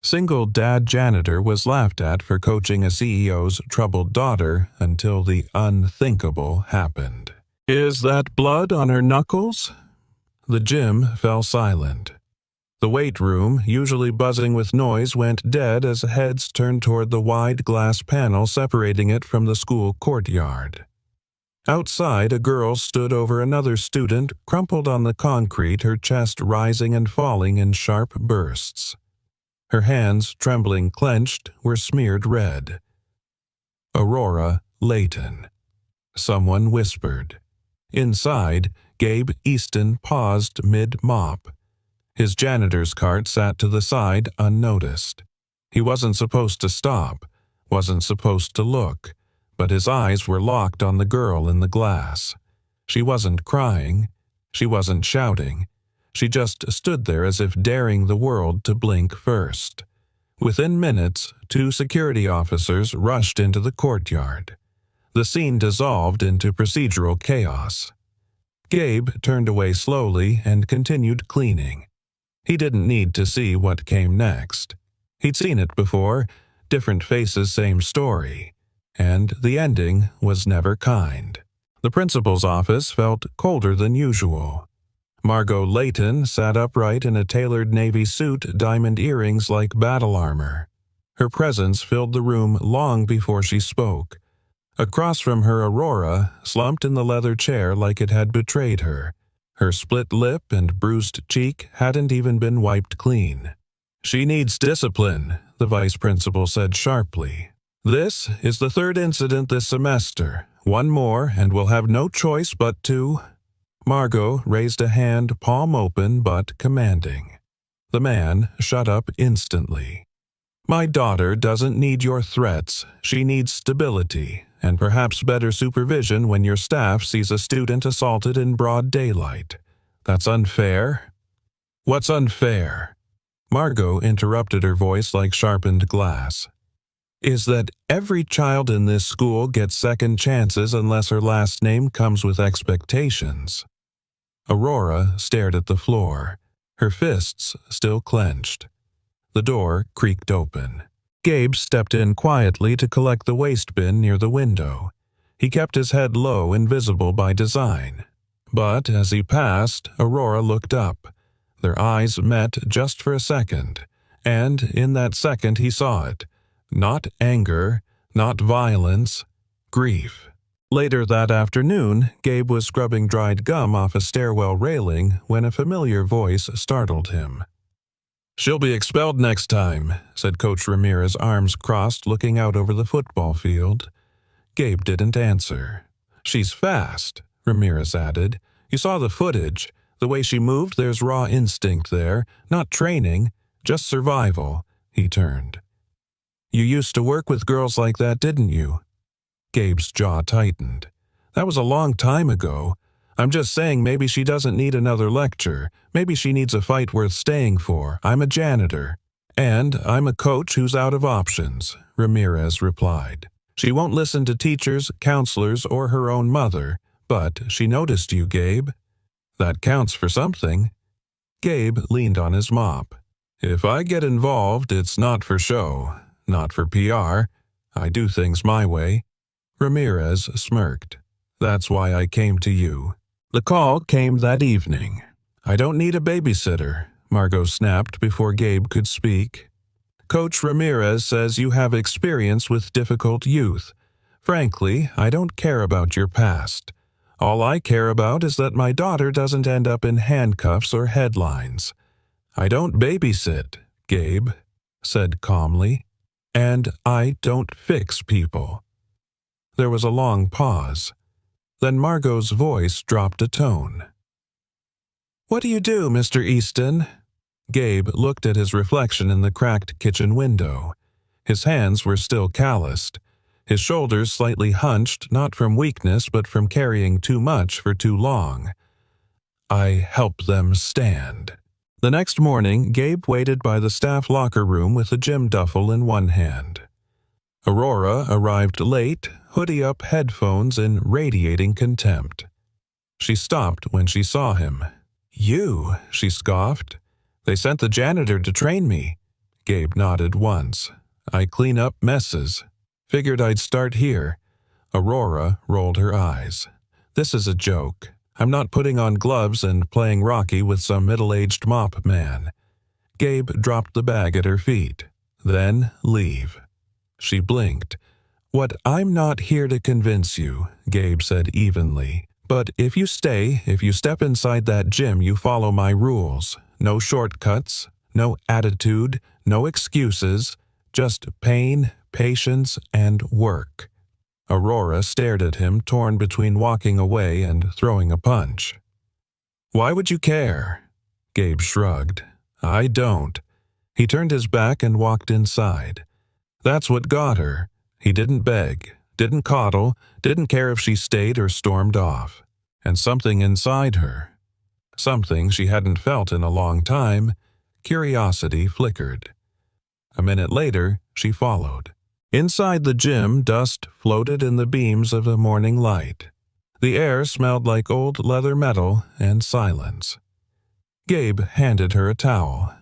Single dad janitor was laughed at for coaching a CEO's troubled daughter until the unthinkable happened. "Is that blood on her knuckles?" The gym fell silent. The weight room, usually buzzing with noise, went dead as heads turned toward the wide glass panel separating it from the school courtyard. Outside, a girl stood over another student, crumpled on the concrete, her chest rising and falling in sharp bursts. Her hands, trembling clenched, were smeared red. Aurora Layton. Someone whispered. Inside, Gabe Easton paused mid-mop. His janitor's cart sat to the side unnoticed. He wasn't supposed to stop, wasn't supposed to look, but his eyes were locked on the girl in the glass. She wasn't crying. She wasn't shouting. She just stood there as if daring the world to blink first. Within minutes, 2 security officers rushed into the courtyard. The scene dissolved into procedural chaos. Gabe turned away slowly and continued cleaning. He didn't need to see what came next. He'd seen it before, different faces, same story. And the ending was never kind. The principal's office felt colder than usual. Margot Layton sat upright in a tailored navy suit, diamond earrings like battle armor. Her presence filled the room long before she spoke. Across from her, Aurora, slumped in the leather chair like it had betrayed her. Her split lip and bruised cheek hadn't even been wiped clean. "She needs discipline," the vice principal said sharply. "This is the 3rd incident this semester. One more, and we'll have no choice but to—" Margot raised a hand, palm open but commanding. The man shut up instantly. "My daughter doesn't need your threats. She needs stability, and perhaps better supervision when your staff sees a student assaulted in broad daylight. That's unfair." "What's unfair?" Margot interrupted, her voice like sharpened glass. "Is that every child in this school gets second chances unless her last name comes with expectations." Aurora stared at the floor, her fists still clenched. The door creaked open. Gabe stepped in quietly to collect the waste bin near the window. He kept his head low, invisible by design. But as he passed, Aurora looked up. Their eyes met just for a second, and in that second he saw it. Not anger, not violence, grief. Later that afternoon, Gabe was scrubbing dried gum off a stairwell railing when a familiar voice startled him. "She'll be expelled next time," said Coach Ramirez, arms crossed, looking out over the football field. Gabe didn't answer. "She's fast," Ramirez added. "You saw the footage. The way she moved, there's raw instinct there. Not training, just survival." He turned. "You used to work with girls like that, didn't you?" Gabe's jaw tightened. "That was a long time ago. I'm just saying maybe she doesn't need another lecture. Maybe she needs a fight worth staying for. I'm a janitor. And I'm a coach who's out of options," Ramirez replied. "She won't listen to teachers, counselors, or her own mother. But she noticed you, Gabe. That counts for something." Gabe leaned on his mop. "If I get involved, it's not for show, not for PR. I do things my way." Ramirez smirked. "That's why I came to you." The call came that evening. "I don't need a babysitter," Margot snapped before Gabe could speak. "Coach Ramirez says you have experience with difficult youth. Frankly, I don't care about your past. All I care about is that my daughter doesn't end up in handcuffs or headlines." "I don't babysit," Gabe said calmly. "And I don't fix people." There was a long pause. Then Margot's voice dropped a tone. "What do you do, Mr. Easton?" Gabe looked at his reflection in the cracked kitchen window. His hands were still calloused, his shoulders slightly hunched, not from weakness but from carrying too much for too long. "I help them stand." The next morning, Gabe waited by the staff locker room with a gym duffel in one hand. Aurora arrived late, hoodie up, headphones, in radiating contempt. She stopped when she saw him. "You," she scoffed. "They sent the janitor to train me." Gabe nodded once. "I clean up messes. Figured I'd start here." Aurora rolled her eyes. "This is a joke. I'm not putting on gloves and playing Rocky with some middle-aged mop man." Gabe dropped the bag at her feet. "Then leave." She blinked. "What I'm not here to convince you," Gabe said evenly. "But if you step inside that gym, you follow my rules. No shortcuts, no attitude, no excuses, just pain, patience, and work." Aurora stared at him, torn between walking away and throwing a punch. "Why would you care?" Gabe shrugged. "I don't." He turned his back and walked inside. That's what got her. He didn't beg, didn't coddle, didn't care if she stayed or stormed off. And something inside her, something she hadn't felt in a long time, curiosity flickered. A minute later, she followed. Inside the gym, dust floated in the beams of a morning light. The air smelled like old leather metal and silence. Gabe handed her a towel.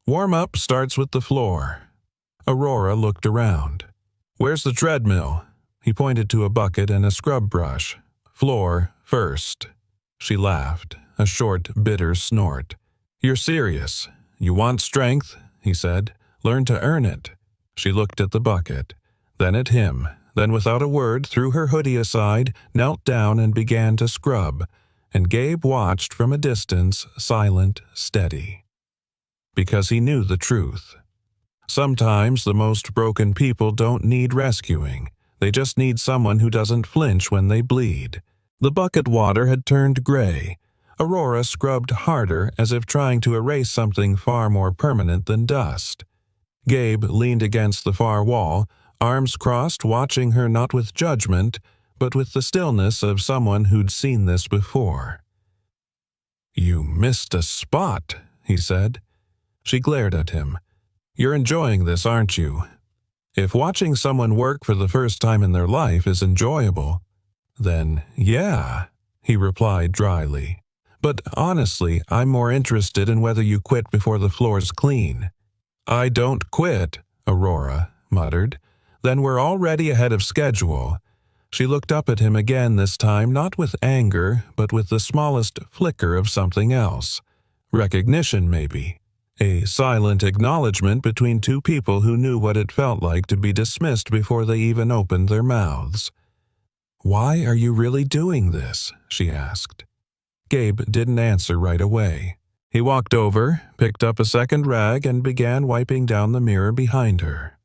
"Warm-up starts with the floor." Aurora looked around. "Where's the treadmill?" He pointed to a bucket and a scrub brush. "Floor first." She laughed, a short, bitter snort. "You're serious. You want strength," he said. "Learn to earn it." She looked at the bucket, then at him, then without a word threw her hoodie aside, knelt down and began to scrub, and Gabe watched from a distance, silent, steady. Because he knew the truth. Sometimes the most broken people don't need rescuing. They just need someone who doesn't flinch when they bleed. The bucket water had turned gray. Aurora scrubbed harder, as if trying to erase something far more permanent than dust. Gabe leaned against the far wall, arms crossed, watching her not with judgment, but with the stillness of someone who'd seen this before. "You missed a spot," he said. She glared at him. "You're enjoying this, aren't you?" If watching someone work for the first time in their life is enjoyable, then yeah, he replied dryly. "But honestly, I'm more interested in whether you quit before the floor's clean." "I don't quit," Aurora muttered. "Then we're already ahead of schedule." She looked up at him again, this time not with anger, but with the smallest flicker of something else. Recognition, maybe. A silent acknowledgement between two people who knew what it felt like to be dismissed before they even opened their mouths. "Why are you really doing this?" she asked. Gabe didn't answer right away. He walked over, picked up a second rag, and began wiping down the mirror behind her.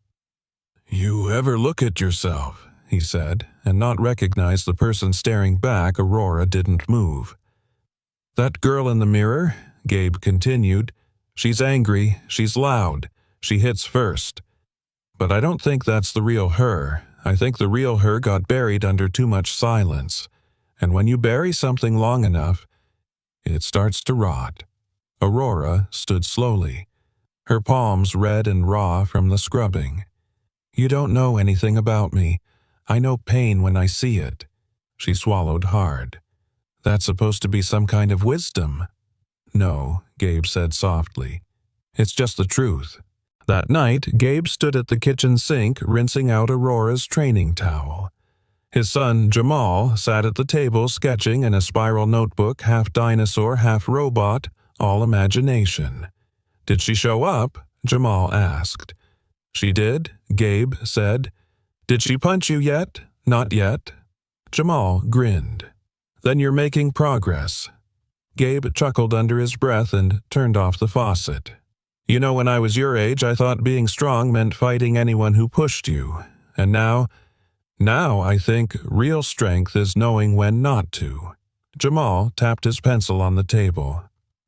"You ever look at yourself?" he said, and not recognize the person staring back. Aurora didn't move. "That girl in the mirror," Gabe continued, "she's angry, she's loud, she hits first. But I don't think that's the real her. I think the real her got buried under too much silence. And when you bury something long enough, it starts to rot." Aurora stood slowly, her palms red and raw from the scrubbing. "You don't know anything about me. I know pain when I see it." She swallowed hard. "That's supposed to be some kind of wisdom." "No," Gabe said softly. "It's just the truth." That night, Gabe stood at the kitchen sink, rinsing out Aurora's training towel. His son, Jamal, sat at the table sketching in a spiral notebook, half dinosaur, half robot, all imagination. "Did she show up?" Jamal asked. "She did," Gabe said. "Did she punch you yet?" "Not yet." Jamal grinned. "Then you're making progress." Gabe chuckled under his breath and turned off the faucet. "You know, when I was your age, I thought being strong meant fighting anyone who pushed you. And now I think real strength is knowing when not to." Jamal tapped his pencil on the table.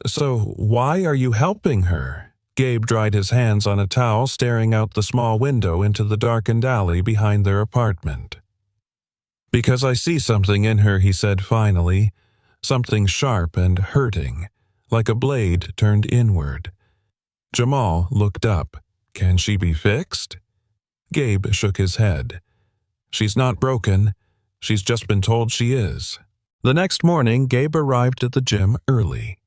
"So why are you helping her?" Gabe dried his hands on a towel, staring out the small window into the darkened alley behind their apartment. "Because I see something in her," he said finally. "Something sharp and hurting, like a blade turned inward." Jamal looked up. "Can she be fixed?" Gabe shook his head. "She's not broken. She's just been told she is." The next morning, Gabe arrived at the gym early.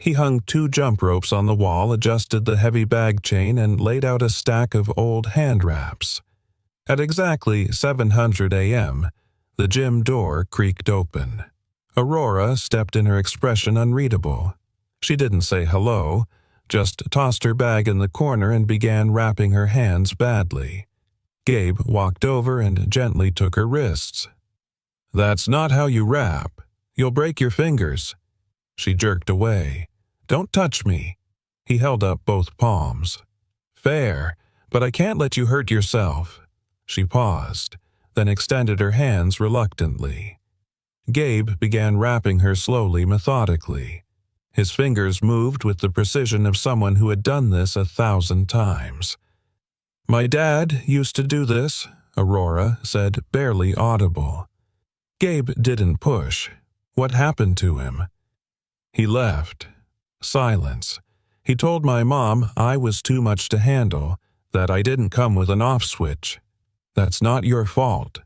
He hung 2 jump ropes on the wall, adjusted the heavy bag chain, and laid out a stack of old hand wraps. At exactly 700 a.m., the gym door creaked open. Aurora stepped in, her expression unreadable. She didn't say hello, just tossed her bag in the corner and began wrapping her hands badly. Gabe walked over and gently took her wrists. "That's not how you wrap. You'll break your fingers." She jerked away. "Don't touch me." He held up both palms. "Fair, but I can't let you hurt yourself." She paused, then extended her hands reluctantly. Gabe began wrapping her slowly, methodically. His fingers moved with the precision of someone who had done this 1,000 times. "My dad used to do this," Aurora said, barely audible. Gabe didn't push. What happened to him? "He left." Silence. "He told my mom I was too much to handle, that I didn't come with an off switch." "That's not your fault."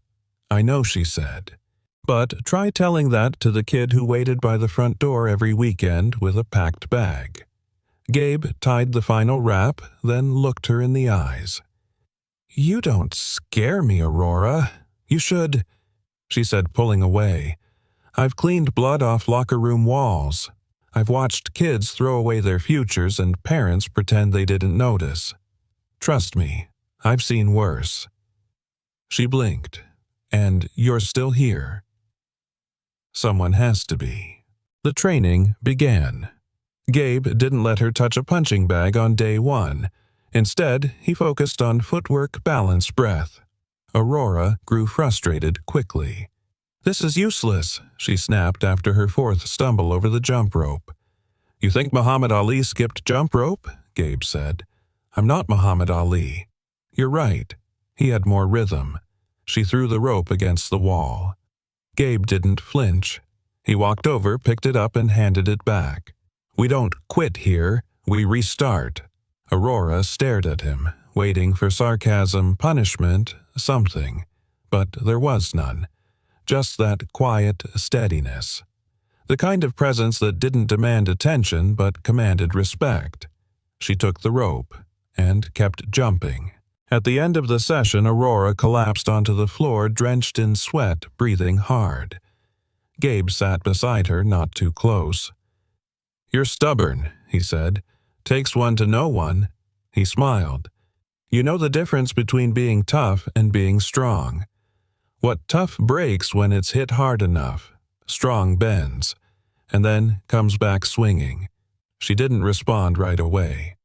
"I know," she said. "But try telling that to the kid who waited by the front door every weekend with a packed bag." Gabe tied the final wrap, then looked her in the eyes. "You don't scare me, Aurora. You should," she said, pulling away. "I've cleaned blood off locker room walls. I've watched kids throw away their futures and parents pretend they didn't notice. Trust me, I've seen worse." She blinked. "And you're still here." Someone has to be. The training began. Gabe didn't let her touch a punching bag on day 1. Instead, he focused on footwork, balance, breath. Aurora grew frustrated quickly. "This is useless," she snapped after her 4th stumble over the jump rope. "You think Muhammad Ali skipped jump rope?" Gabe said. "I'm not Muhammad Ali." "You're right. He had more rhythm." She threw the rope against the wall. Gabe didn't flinch. He walked over, picked it up, and handed it back. "We don't quit here. We restart." Aurora stared at him, waiting for sarcasm, punishment, something. But there was none. Just that quiet steadiness. The kind of presence that didn't demand attention but commanded respect. She took the rope and kept jumping. At the end of the session, Aurora collapsed onto the floor, drenched in sweat, breathing hard. Gabe sat beside her, not too close. "You're stubborn," he said. "Takes one to know one." He smiled. "You know the difference between being tough and being strong. What tough breaks when it's hit hard enough. Strong bends, and then comes back swinging." She didn't respond right away,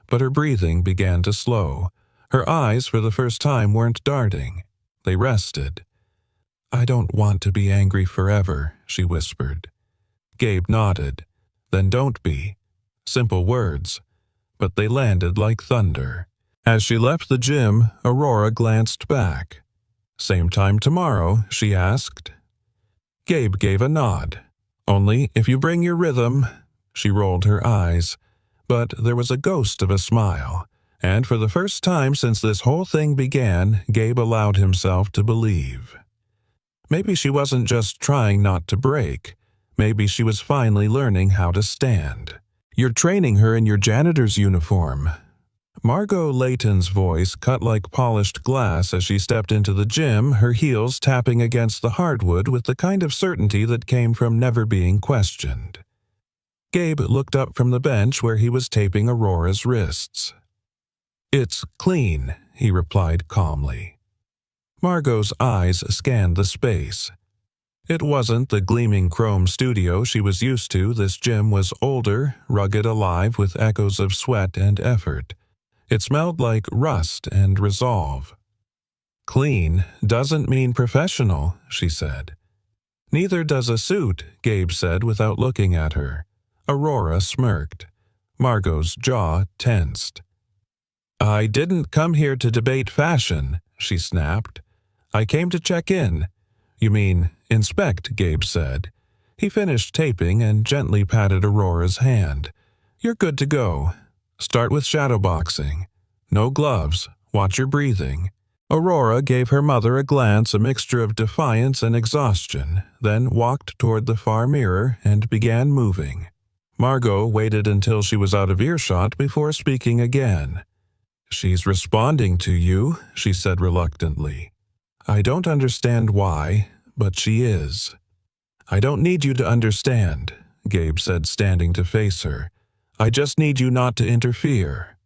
but her breathing began to slow. Her eyes, for the first time, weren't darting. They rested. "I don't want to be angry forever," she whispered. Gabe nodded. "Then don't be." Simple words, but they landed like thunder. As she left the gym, Aurora glanced back. "Same time tomorrow?" she asked. Gabe gave a nod. "Only if you bring your rhythm." She rolled her eyes, but there was a ghost of a smile. And for the first time since this whole thing began, Gabe allowed himself to believe. Maybe she wasn't just trying not to break. Maybe she was finally learning how to stand. "You're training her in your janitor's uniform." Margot Layton's voice cut like polished glass as she stepped into the gym, her heels tapping against the hardwood with the kind of certainty that came from never being questioned. Gabe looked up from the bench where he was taping Aurora's wrists. "It's clean," he replied calmly. Margot's eyes scanned the space. It wasn't the gleaming chrome studio she was used to. This gym was older, rugged, alive with echoes of sweat and effort. It smelled like rust and resolve. "Clean doesn't mean professional," she said. "Neither does a suit," Gabe said without looking at her. Aurora smirked. Margot's jaw tensed. "I didn't come here to debate fashion," she snapped. "I came to check in." "You mean inspect," Gabe said. He finished taping and gently patted Aurora's hand. "You're good to go. Start with shadowboxing. No gloves. Watch your breathing." Aurora gave her mother a glance, a mixture of defiance and exhaustion, then walked toward the far mirror and began moving. Margot waited until she was out of earshot before speaking again. "She's responding to you," she said reluctantly. "I don't understand why, but she is." "I don't need you to understand," Gabe said, standing to face her. "I just need you not to interfere."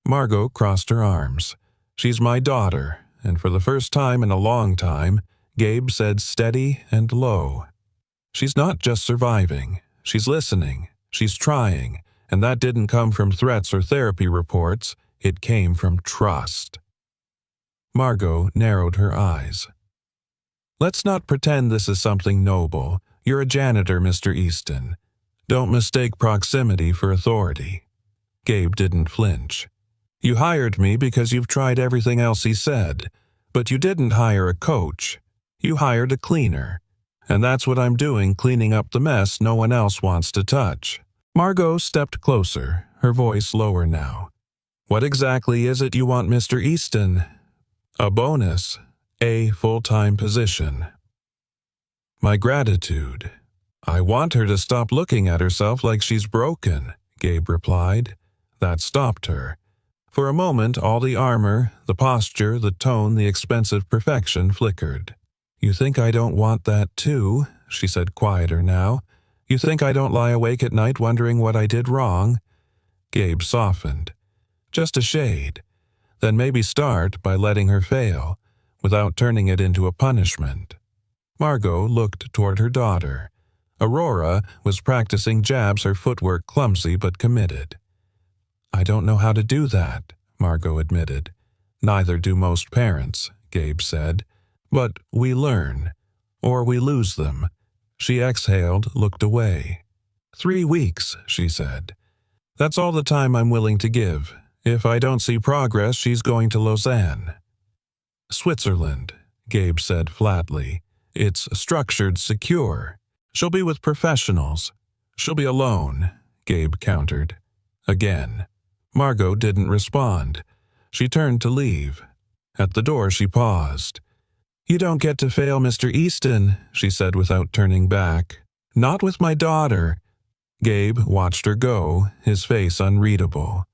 Margot crossed her arms. "She's my daughter," and for the first time in a long time, Gabe said steady and low. "She's not just surviving. She's listening. She's trying, and that didn't come from threats or therapy reports. It came from trust." Margot narrowed her eyes. "Let's not pretend this is something noble. You're a janitor, Mr. Easton. Don't mistake proximity for authority." Gabe didn't flinch. "You hired me because you've tried everything else he said, but you didn't hire a coach. You hired a cleaner. And that's what I'm doing, cleaning up the mess no one else wants to touch." Margot stepped closer, her voice lower now. "What exactly is it you want, Mr. Easton?" "A bonus. A full-time position." "My gratitude. I want her to stop looking at herself like she's broken," Gabe replied. That stopped her. For a moment, all the armor, the posture, the tone, the expensive perfection flickered. "You think I don't want that too?" she said, quieter now. "You think I don't lie awake at night wondering what I did wrong?" Gabe softened. Just a shade. Then maybe start by letting her fail, without turning it into a punishment. Margot looked toward her daughter. Aurora was practicing jabs, her footwork clumsy but committed. "I don't know how to do that," Margot admitted. "Neither do most parents," Gabe said. "But we learn. Or we lose them." She exhaled, looked away. 3 weeks, she said. "That's all the time I'm willing to give. If I don't see progress, she's going to Lausanne." "Switzerland," Gabe said flatly. "It's structured, secure. She'll be with professionals. She'll be alone," Gabe countered. Again. Margot didn't respond. She turned to leave. At the door she paused. "You don't get to fail, Mr. Easton," she said without turning back. "Not with my daughter." Gabe watched her go, his face unreadable.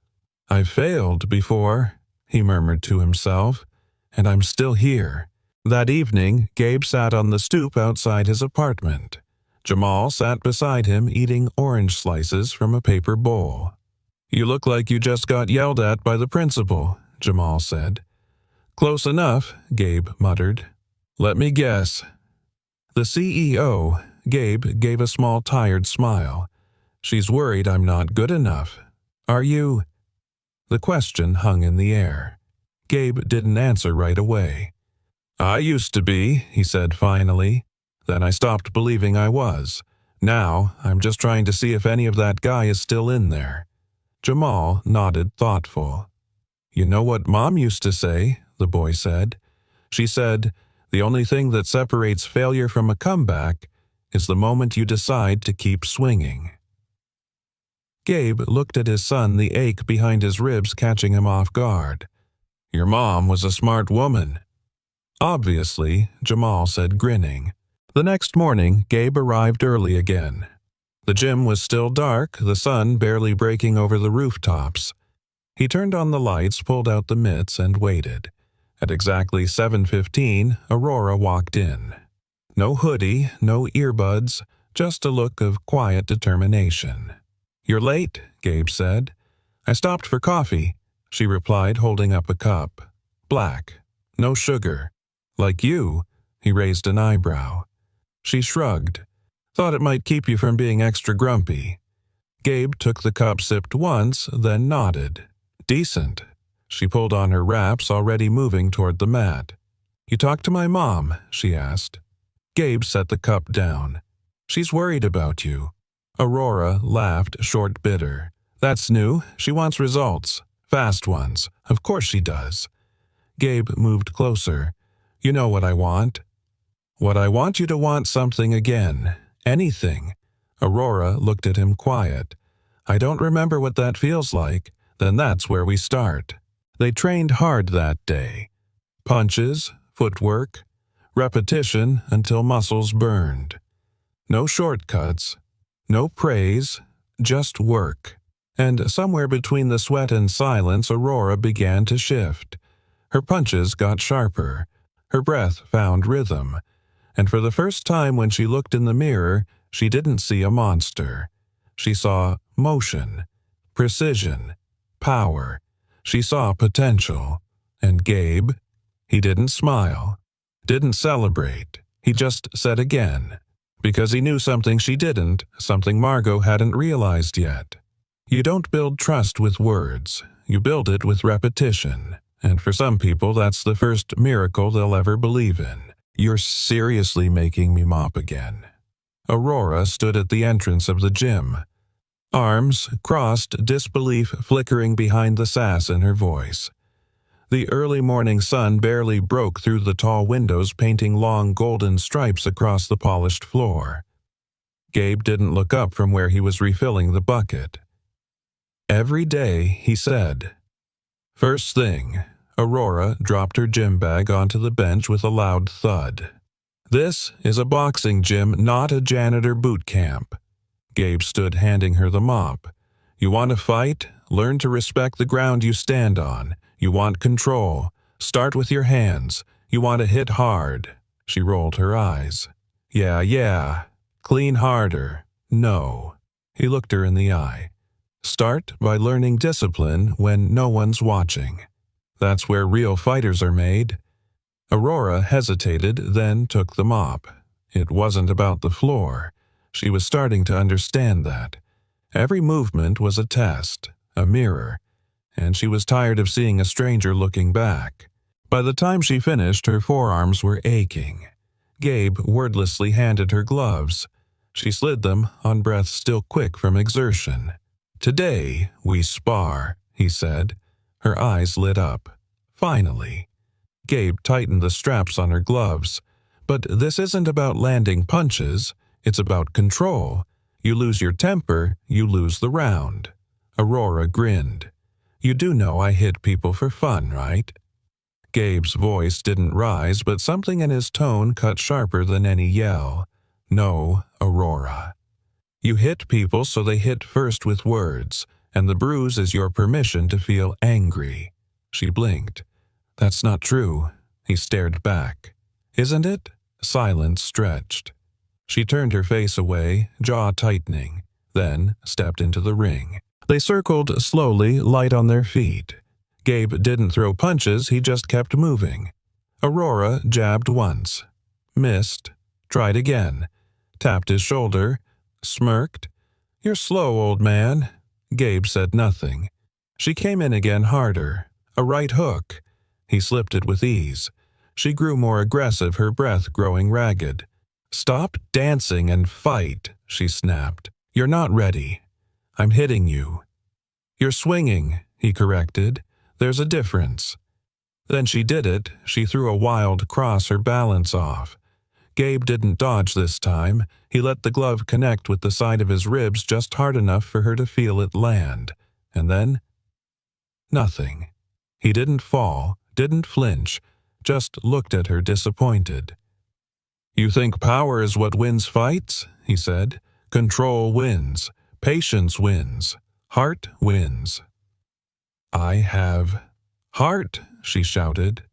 "I've failed before," he murmured to himself, "and I'm still here." That evening, Gabe sat on the stoop outside his apartment. Jamal sat beside him eating orange slices from a paper bowl. "You look like you just got yelled at by the principal," Jamal said. "Close enough," Gabe muttered. "Let me guess." The CEO, Gabe, gave a small tired smile. "She's worried I'm not good enough. Are you?" The question hung in the air. Gabe didn't answer right away. "I used to be," he said finally. "Then I stopped believing I was. Now, I'm just trying to see if any of that guy is still in there." Jamal nodded thoughtful. "You know what Mom used to say," the boy said. "She said, the only thing that separates failure from a comeback is the moment you decide to keep swinging." Gabe looked at his son, the ache behind his ribs catching him off guard. "Your mom was a smart woman." "Obviously," Jamal said, grinning. The next morning, Gabe arrived early again. The gym was still dark, the sun barely breaking over the rooftops. He turned on the lights, pulled out the mitts, and waited. At exactly 7:15, Aurora walked in. No hoodie, no earbuds, just a look of quiet determination. "You're late," Gabe said. "I stopped for coffee," she replied, holding up a cup. "Black. No sugar." "Like you?" He raised an eyebrow. She shrugged. "Thought it might keep you from being extra grumpy." Gabe took the cup, sipped once, then nodded. "Decent." She pulled on her wraps, already moving toward the mat. "You talked to my mom?" she asked. Gabe set the cup down. "She's worried about you." Aurora laughed, short, bitter. "That's new. She wants results. Fast ones. Of course she does." Gabe moved closer. "You know what I want." "What I want you to want something again. Anything." Aurora looked at him quiet. "I don't remember what that feels like. Then that's where we start." They trained hard that day. Punches, footwork, repetition until muscles burned. No shortcuts. No praise. just work. And somewhere between the sweat and silence, Aurora began to shift. Her punches got sharper. Her breath found rhythm. And for the first time when she looked in the mirror, she didn't see a monster. She saw motion, precision, power. She saw potential. And Gabe, he didn't smile, didn't celebrate. He just said again, because he knew something she didn't, something Margot hadn't realized yet. You don't build trust with words. You build it with repetition. And for some people, that's the first miracle they'll ever believe in. You're seriously making me mop again. Aurora stood at the entrance of the gym. Arms crossed, disbelief flickering behind the sass in her voice. The early morning sun barely broke through the tall windows, painting long golden stripes across the polished floor. Gabe didn't look up from where he was refilling the bucket. Every day, he said. First thing, Aurora dropped her gym bag onto the bench with a loud thud. This is a boxing gym, not a janitor boot camp. Gabe stood handing her the mop. You want to fight? Learn to respect the ground you stand on. You want control? Start with your hands. You want to hit hard. She rolled her eyes. Yeah. Clean harder. No. He looked her in the eye. Start by learning discipline when no one's watching. That's where real fighters are made. Aurora hesitated, then took the mop. It wasn't about the floor. She was starting to understand that. Every movement was a test, a mirror, and she was tired of seeing a stranger looking back. By the time she finished, her forearms were aching. Gabe wordlessly handed her gloves. She slid them on breath still quick from exertion. Today, we spar, he said. Her eyes lit up. Finally. Gabe tightened the straps on her gloves. But this isn't about landing punches. It's about control. You lose your temper, you lose the round. Aurora grinned. You do know I hit people for fun, right? Gabe's voice didn't rise, but something in his tone cut sharper than any yell. No, Aurora. You hit people so they hit first with words, and the bruise is your permission to feel angry. She blinked. That's not true. He stared back. Isn't it? Silence stretched. She turned her face away, jaw tightening, then stepped into the ring. They circled slowly, light on their feet. Gabe didn't throw punches, he just kept moving. Aurora jabbed once. Missed. Tried again. Tapped his shoulder. Smirked. You're slow, old man. Gabe said nothing. She came in again harder. A right hook. He slipped it with ease. She grew more aggressive, her breath growing ragged. Stop dancing and fight, she snapped. You're not ready. I'm hitting you. You're swinging, he corrected. There's a difference. Then she did it. She threw a wild cross, her balance off. Gabe didn't dodge this time. He let the glove connect with the side of his ribs just hard enough for her to feel it land. And then, nothing. He didn't fall, didn't flinch, just looked at her disappointed. You think power is what wins fights? He said. Control wins. Patience wins. Heart wins. I have heart, she shouted.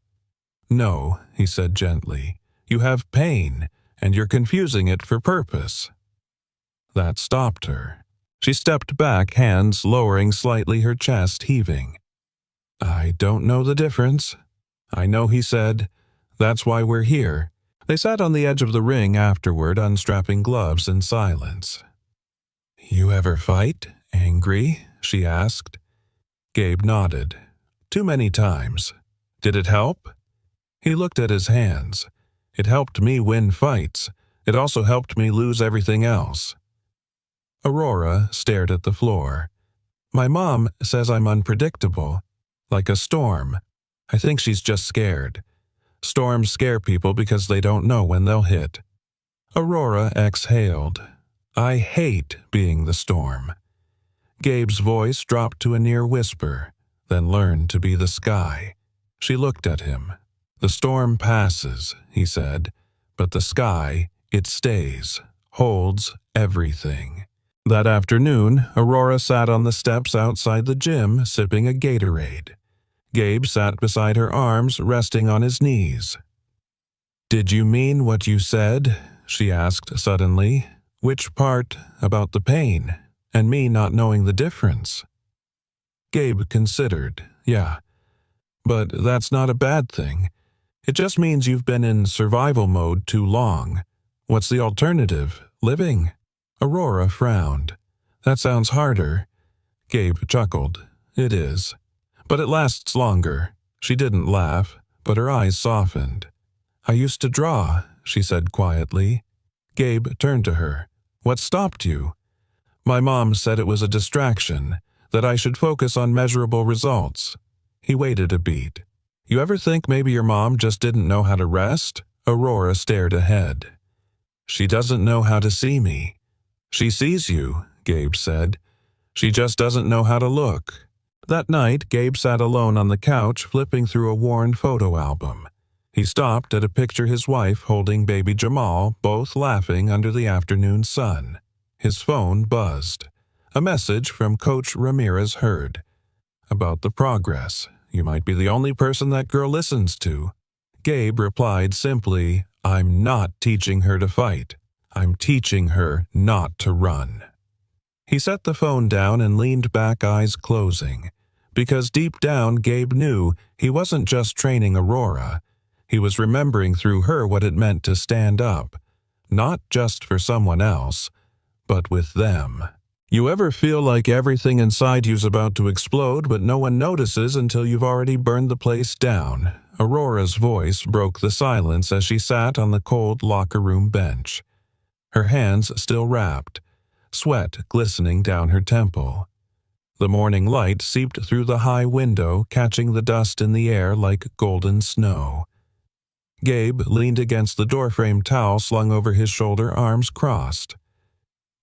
No, he said gently. You have pain, and you're confusing it for purpose. That stopped her. She stepped back, hands lowering slightly, her chest heaving. I don't know the difference. I know, he said. That's why we're here. They sat on the edge of the ring afterward, unstrapping gloves in silence. You ever fight? Angry? She asked. Gabe nodded. Too many times. Did it help? He looked at his hands. It helped me win fights. It also helped me lose everything else. Aurora stared at the floor. My mom says I'm unpredictable. Like a storm. I think she's just scared. Storms scare people because they don't know when they'll hit. Aurora exhaled. I hate being the storm. Gabe's voice dropped to a near whisper, then learned to be the sky. She looked at him. The storm passes, he said, but the sky, it stays, holds everything. That afternoon, Aurora sat on the steps outside the gym sipping a Gatorade. Gabe sat beside her, arms resting on his knees. "Did you mean what you said?" she asked suddenly. "Which part about the pain and me not knowing the difference?" Gabe considered. "Yeah, but that's not a bad thing. It just means you've been in survival mode too long. What's the alternative? Living?" Aurora frowned. "That sounds harder." Gabe chuckled. "It is. But it lasts longer." She didn't laugh, but her eyes softened. "I used to draw," she said quietly. Gabe turned to her. "What stopped you?" "My mom said it was a distraction, that I should focus on measurable results." He waited a beat. "You ever think maybe your mom just didn't know how to rest?" Aurora stared ahead. "She doesn't know how to see me." "She sees you," Gabe said. "She just doesn't know how to look." That night, Gabe sat alone on the couch flipping through a worn photo album. He stopped at a picture his wife holding baby Jamal, both laughing under the afternoon sun. His phone buzzed. A message from Coach Ramirez heard. "About the progress. You might be the only person that girl listens to." Gabe replied simply, "I'm not teaching her to fight. I'm teaching her not to run." He set the phone down and leaned back, eyes closing. Because deep down, Gabe knew he wasn't just training Aurora. He was remembering through her what it meant to stand up. Not just for someone else, but with them. You ever feel like everything inside you's about to explode, but no one notices until you've already burned the place down? Aurora's voice broke the silence as she sat on the cold locker room bench. Her hands still wrapped, sweat glistening down her temple. The morning light seeped through the high window, catching the dust in the air like golden snow. Gabe leaned against the doorframe towel slung over his shoulder, arms crossed.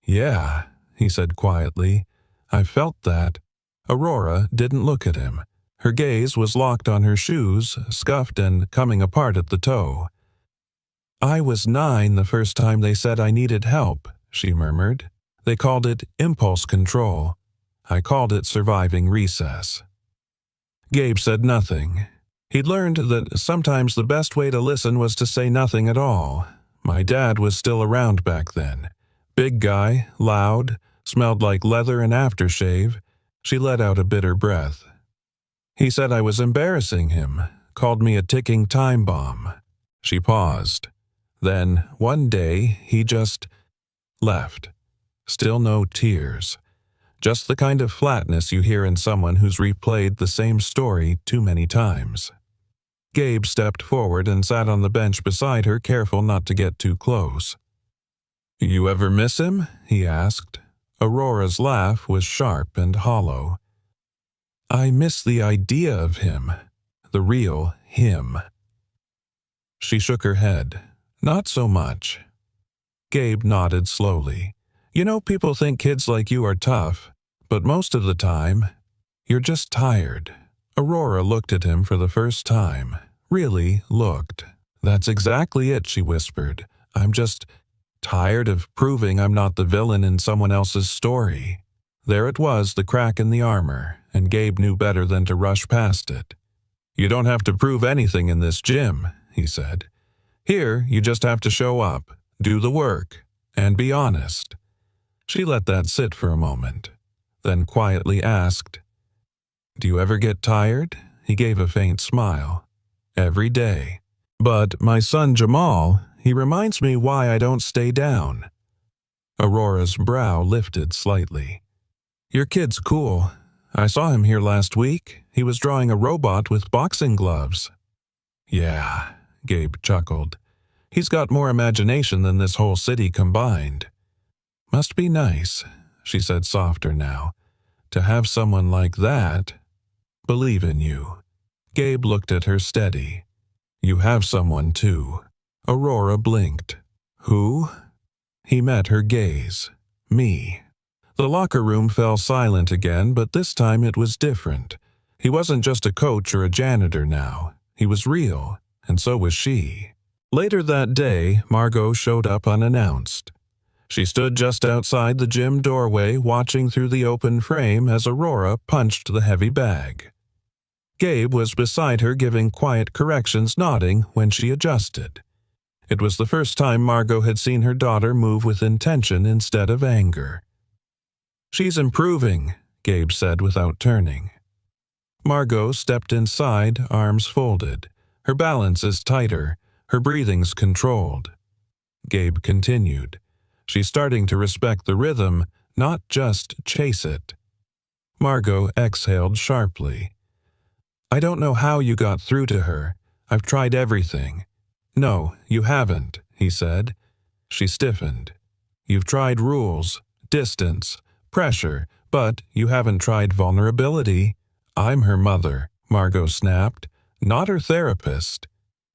"Yeah," he said quietly. "I felt that." Aurora didn't look at him. Her gaze was locked on her shoes, scuffed and coming apart at the toe. "I was 9 the first time they said I needed help," she murmured. "They called it impulse control. I called it surviving recess." Gabe said nothing. He'd learned that sometimes the best way to listen was to say nothing at all. My dad was still around back then. Big guy, loud, smelled like leather and aftershave. She let out a bitter breath. He said I was embarrassing him, called me a ticking time bomb. She paused. Then, one day, he just left. Still no tears. Just the kind of flatness you hear in someone who's replayed the same story too many times. Gabe stepped forward and sat on the bench beside her, careful not to get too close. "You ever miss him?" he asked. Aurora's laugh was sharp and hollow. "I miss the idea of him. The real him." She shook her head. "Not so much." Gabe nodded slowly. "You know, people think kids like you are tough, but most of the time, you're just tired." Aurora looked at him for the first time. Really looked. "That's exactly it," she whispered. "I'm just tired of proving I'm not the villain in someone else's story." There it was, the crack in the armor, and Gabe knew better than to rush past it. "You don't have to prove anything in this gym," he said. "Here, you just have to show up, do the work, and be honest." She let that sit for a moment, then quietly asked, "Do you ever get tired?" He gave a faint smile. "Every day. But my son Jamal, he reminds me why I don't stay down." Aurora's brow lifted slightly. "Your kid's cool. I saw him here last week. He was drawing a robot with boxing gloves." "Yeah," Gabe chuckled. "He's got more imagination than this whole city combined." "Must be nice," she said softer now, "to have someone like that believe in you." Gabe looked at her steady. "You have someone too." Aurora blinked. "Who?" He met her gaze. "Me." The locker room fell silent again, but this time it was different. He wasn't just a coach or a janitor now. He was real, and so was she. Later that day, Margot showed up unannounced. She stood just outside the gym doorway, watching through the open frame as Aurora punched the heavy bag. Gabe was beside her, giving quiet corrections, nodding when she adjusted. It was the first time Margot had seen her daughter move with intention instead of anger. "She's improving," Gabe said without turning. Margot stepped inside, arms folded. Her balance is tighter, her breathing's controlled. Gabe continued. "She's starting to respect the rhythm, not just chase it." Margot exhaled sharply. "I don't know how you got through to her. I've tried everything." "No, you haven't," he said. She stiffened. "You've tried rules, distance, pressure, but you haven't tried vulnerability." "I'm her mother," Margot snapped, "not her therapist."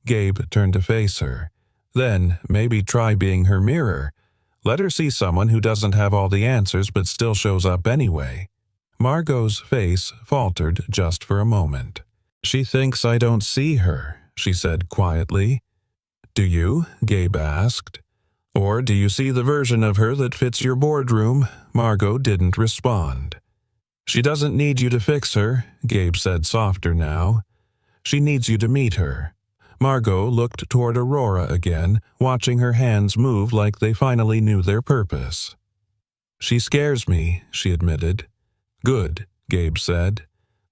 Gabe turned to face her. "Then maybe try being her mirror. Let her see someone who doesn't have all the answers but still shows up anyway." Margot's face faltered just for a moment. "She thinks I don't see her," she said quietly. "Do you?" Gabe asked. "Or do you see the version of her that fits your boardroom?" Margot didn't respond. "She doesn't need you to fix her," Gabe said softer now. "She needs you to meet her." Margot looked toward Aurora again, watching her hands move like they finally knew their purpose. "She scares me," she admitted. "Good," Gabe said.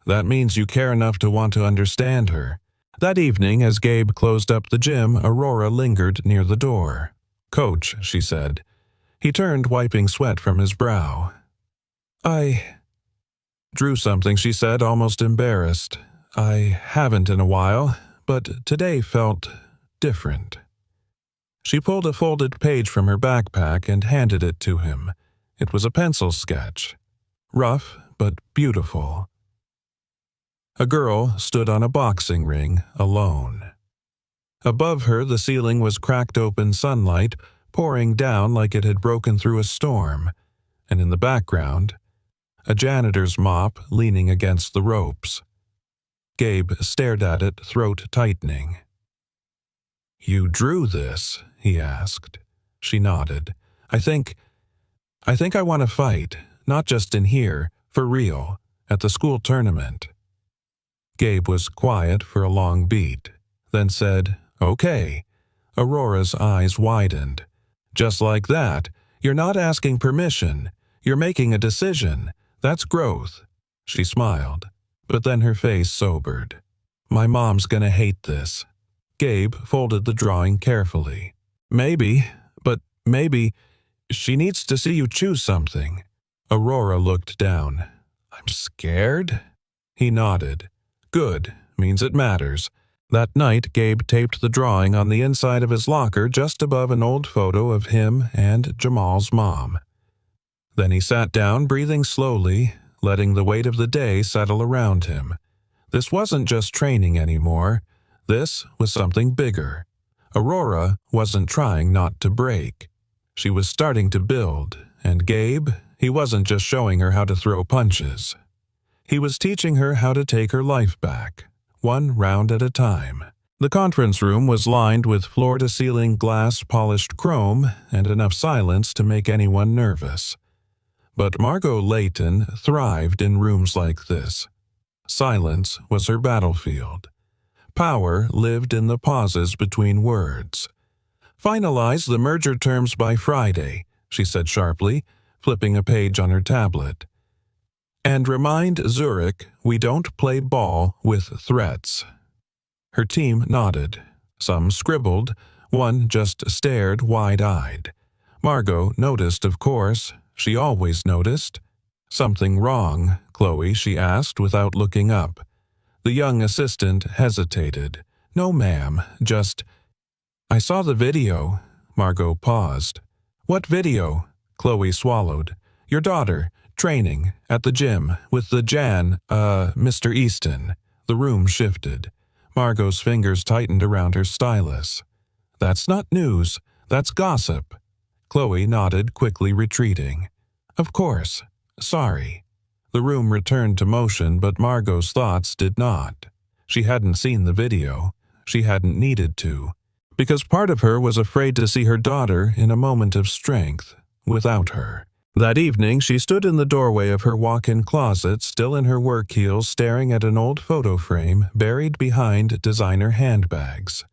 "That means you care enough to want to understand her." That evening, as Gabe closed up the gym, Aurora lingered near the door. "Coach," she said. He turned, wiping sweat from his brow. "I drew something," she said, almost embarrassed. "I haven't in a while, but today felt different." She pulled a folded page from her backpack and handed it to him. It was a pencil sketch. Rough, but beautiful. A girl stood on a boxing ring, alone. Above her, the ceiling was cracked open sunlight, pouring down like it had broken through a storm, and in the background, a janitor's mop leaning against the ropes. Gabe stared at it, throat tightening. "You drew this?" he asked. She nodded. I think I want to fight, not just in here, for real, at the school tournament." Gabe was quiet for a long beat, then said, "Okay." Aurora's eyes widened. "Just like that, you're not asking permission. You're making a decision. That's growth." She smiled, but then her face sobered. "My mom's gonna hate this." Gabe folded the drawing carefully. "Maybe, but maybe she needs to see you choose something." Aurora looked down. "I'm scared?" He nodded. "Good, means it matters." That night, Gabe taped the drawing on the inside of his locker just above an old photo of him and Jamal's mom. Then he sat down, breathing slowly, letting the weight of the day settle around him. This wasn't just training anymore. This was something bigger. Aurora wasn't trying not to break. She was starting to build, and Gabe, he wasn't just showing her how to throw punches. He was teaching her how to take her life back, one round at a time. The conference room was lined with floor-to-ceiling glass polished chrome and enough silence to make anyone nervous. But Margot Layton thrived in rooms like this. Silence was her battlefield. Power lived in the pauses between words. "Finalize the merger terms by Friday," she said sharply, flipping a page on her tablet. "And remind Zurich we don't play ball with threats." Her team nodded. Some scribbled, one just stared wide-eyed. Margot noticed, of course. She always noticed. "Something wrong, Chloe?" she asked without looking up. The young assistant hesitated. "No, ma'am, just—" "I saw the video." Margot paused. "What video?" Chloe swallowed. "Your daughter, training, at the gym, with the Mr. Easton." The room shifted. Margot's fingers tightened around her stylus. "That's not news. That's gossip." Chloe nodded, quickly retreating. "Of course. Sorry." The room returned to motion, but Margot's thoughts did not. She hadn't seen the video. She hadn't needed to. Because part of her was afraid to see her daughter in a moment of strength. without her. That evening, she stood in the doorway of her walk-in closet, still in her work heels, staring at an old photo frame buried behind designer handbags.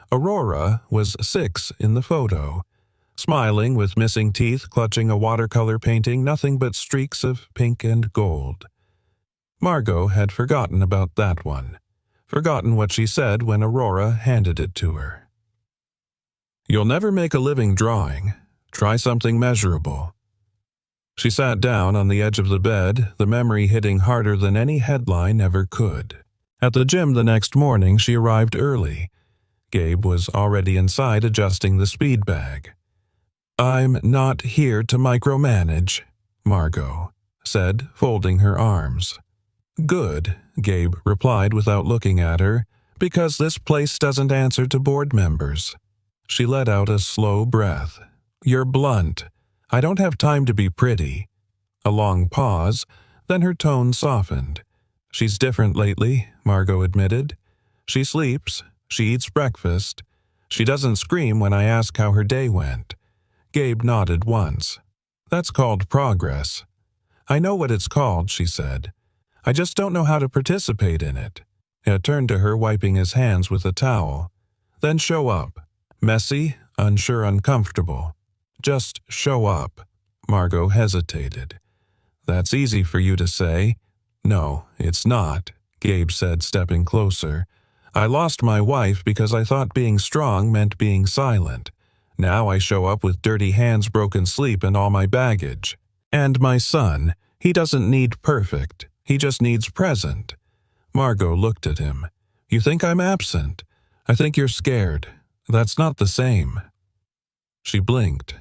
Aurora was 6 in the photo, smiling with missing teeth, clutching a watercolor painting, nothing but streaks of pink and gold. Margot had forgotten about that one, forgotten what she said when Aurora handed it to her. "You'll never make a living drawing. Try something measurable." She sat down on the edge of the bed, the memory hitting harder than any headline ever could. At the gym the next morning, she arrived early. Gabe was already inside adjusting the speed bag. "I'm not here to micromanage," Margot said, folding her arms. "Good," Gabe replied without looking at her, "because this place doesn't answer to board members." She let out a slow breath. "You're blunt. I don't have time to be pretty." A long pause, then her tone softened. "She's different lately," Margot admitted. "She sleeps. She eats breakfast. She doesn't scream when I ask how her day went." Gabe nodded once. "That's called progress." "I know what it's called," she said. "I just don't know how to participate in it." He turned to her, wiping his hands with a towel. "Then show up. Messy, unsure, uncomfortable. Just show up." Margot hesitated. "That's easy for you to say." "No, it's not," Gabe said, stepping closer. "I lost my wife because I thought being strong meant being silent. Now I show up with dirty hands, broken sleep, and all my baggage. And my son, he doesn't need perfect. He just needs present." Margot looked at him. "You think I'm absent? I think you're scared. That's not the same." She blinked.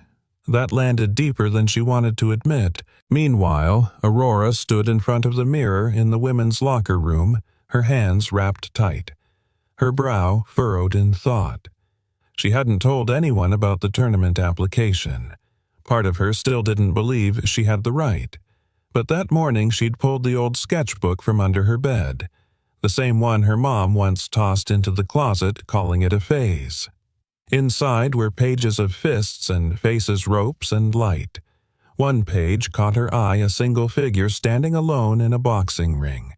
That landed deeper than she wanted to admit. Meanwhile, Aurora stood in front of the mirror in the women's locker room, her hands wrapped tight, her brow furrowed in thought. She hadn't told anyone about the tournament application. Part of her still didn't believe she had the right. But that morning she'd pulled the old sketchbook from under her bed, the same one her mom once tossed into the closet, calling it a phase. Inside were pages of fists and faces, ropes and light. One page caught her eye, a single figure standing alone in a boxing ring.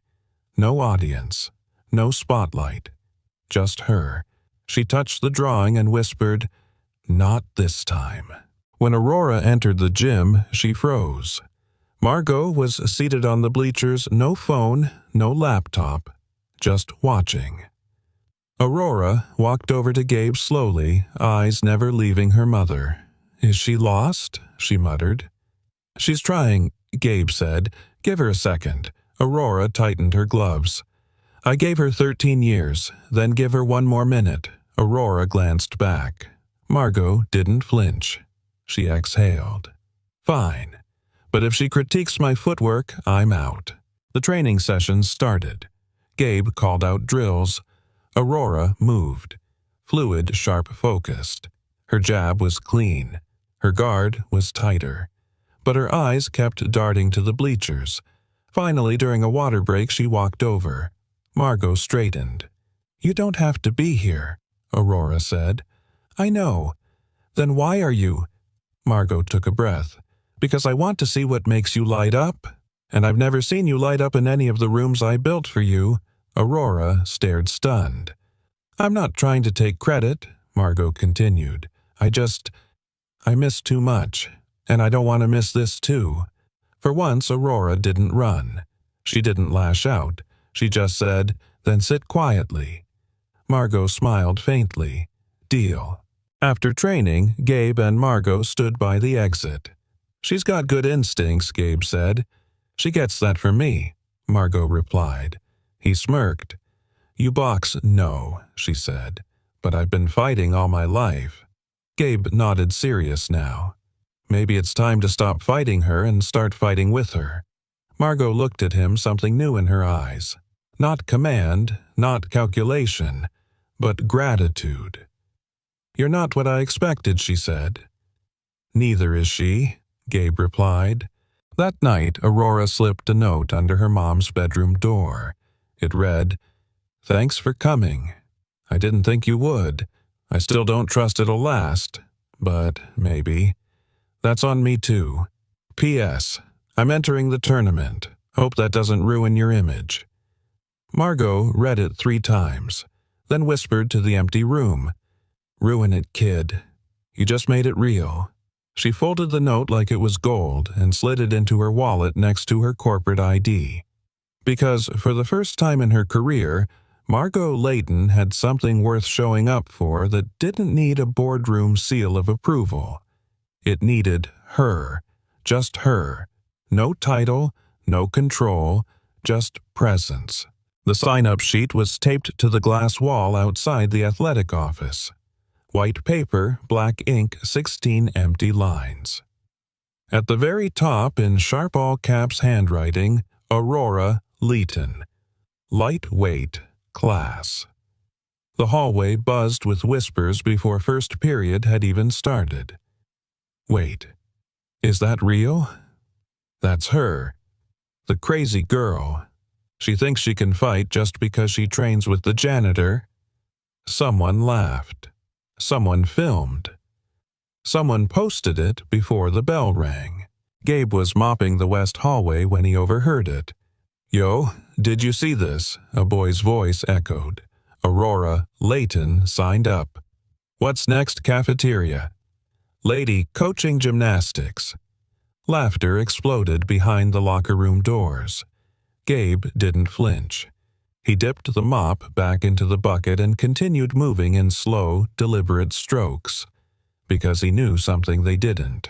No audience, no spotlight, just her. She touched the drawing and whispered, "Not this time." When Aurora entered the gym, she froze. Margot was seated on the bleachers, no phone, no laptop, just watching. Aurora walked over to Gabe slowly, eyes never leaving her mother. "Is she lost?" she muttered. "She's trying," Gabe said. "Give her a second." Aurora tightened her gloves. "I gave her 13 years, then give her 1 more minute." Aurora glanced back. Margot didn't flinch. She exhaled. "Fine. But if she critiques my footwork, I'm out." The training sessions started. Gabe called out drills. Aurora moved. Fluid, sharp-focused. Her jab was clean. Her guard was tighter. But her eyes kept darting to the bleachers. Finally, during a water break, she walked over. Margot straightened. "You don't have to be here," Aurora said. "I know." "Then why are you—" Margot took a breath. "Because I want to see what makes you light up. And I've never seen you light up in any of the rooms I built for you." Aurora stared stunned. "I'm not trying to take credit," Margot continued. I missed too much, and I don't want to miss this too." For once, Aurora didn't run. She didn't lash out. She just said, "Then sit quietly." Margot smiled faintly. "Deal." After training, Gabe and Margot stood by the exit. "She's got good instincts," Gabe said. "She gets that from me," Margot replied. He smirked. "You box, no," she said. "But I've been fighting all my life." Gabe nodded, serious now. Maybe it's time to stop fighting her and start fighting with her. Margot looked at him, something new in her eyes. Not command, not calculation, but gratitude. "You're not what I expected," she said. "Neither is she," Gabe replied. That night, Aurora slipped a note under her mom's bedroom door. It read, "Thanks for coming. I didn't think you would. I still don't trust it'll last, but maybe." That's on me too. P.S. I'm entering the tournament. Hope that doesn't ruin your image. Margot read it 3 times, then whispered to the empty room. Ruin it, kid. You just made it real. She folded the note like it was gold and slid it into her wallet next to her corporate ID. Because for the first time in her career, Margot Layton had something worth showing up for that didn't need a boardroom seal of approval. It needed her, just her. No title, no control, just presence. The sign-up sheet was taped to the glass wall outside the athletic office. White paper, black ink, 16 empty lines. At the very top, in sharp all-caps handwriting, Aurora Leighton. Lightweight class. The hallway buzzed with whispers before first period had even started. Wait, is that real? That's her. The crazy girl. She thinks she can fight just because she trains with the janitor. Someone laughed. Someone filmed. Someone posted it before the bell rang. Gabe was mopping the west hallway when he overheard it. Yo, did you see this? A boy's voice echoed. Aurora Leighton signed up. What's next, cafeteria? Lady coaching gymnastics. Laughter exploded behind the locker room doors. Gabe didn't flinch. He dipped the mop back into the bucket and continued moving in slow, deliberate strokes, because he knew something they didn't.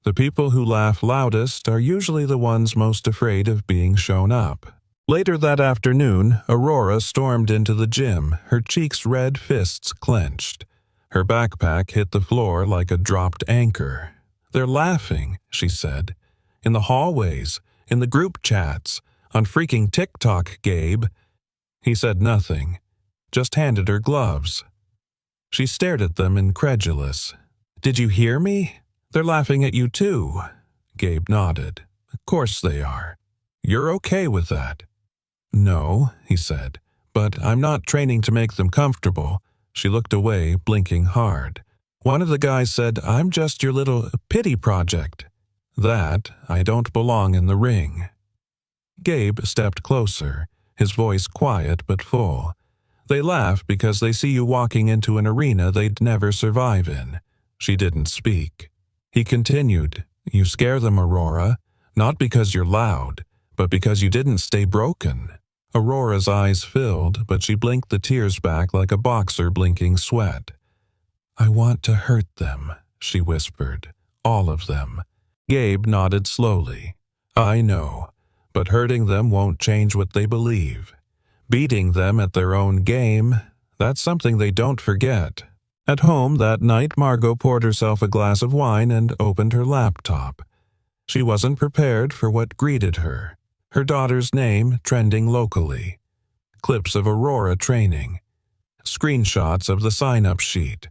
The people who laugh loudest are usually the ones most afraid of being shown up. Later that afternoon, Aurora stormed into the gym, her cheeks red, fists clenched. Her backpack hit the floor like a dropped anchor. They're laughing, she said. In the hallways, in the group chats, on freaking TikTok, Gabe. He said nothing, just handed her gloves. She stared at them, incredulous. Did you hear me? They're laughing at you too. Gabe nodded. Of course they are. You're okay with that? No, he said, but I'm not training to make them comfortable. She looked away, blinking hard. One of the guys said, I'm just your little pity project. That I don't belong in the ring. Gabe stepped closer, his voice quiet but full. They laugh because they see you walking into an arena they'd never survive in. She didn't speak. He continued, You scare them, Aurora, not because you're loud, but because you didn't stay broken. Aurora's eyes filled, but she blinked the tears back like a boxer blinking sweat. I want to hurt them, she whispered. All of them. Gabe nodded slowly. I know, but hurting them won't change what they believe. Beating them at their own game, that's something they don't forget. At home that night, Margot poured herself a glass of wine and opened her laptop. She wasn't prepared for what greeted her. Her daughter's name trending locally. Clips of Aurora training. Screenshots of the sign-up sheet.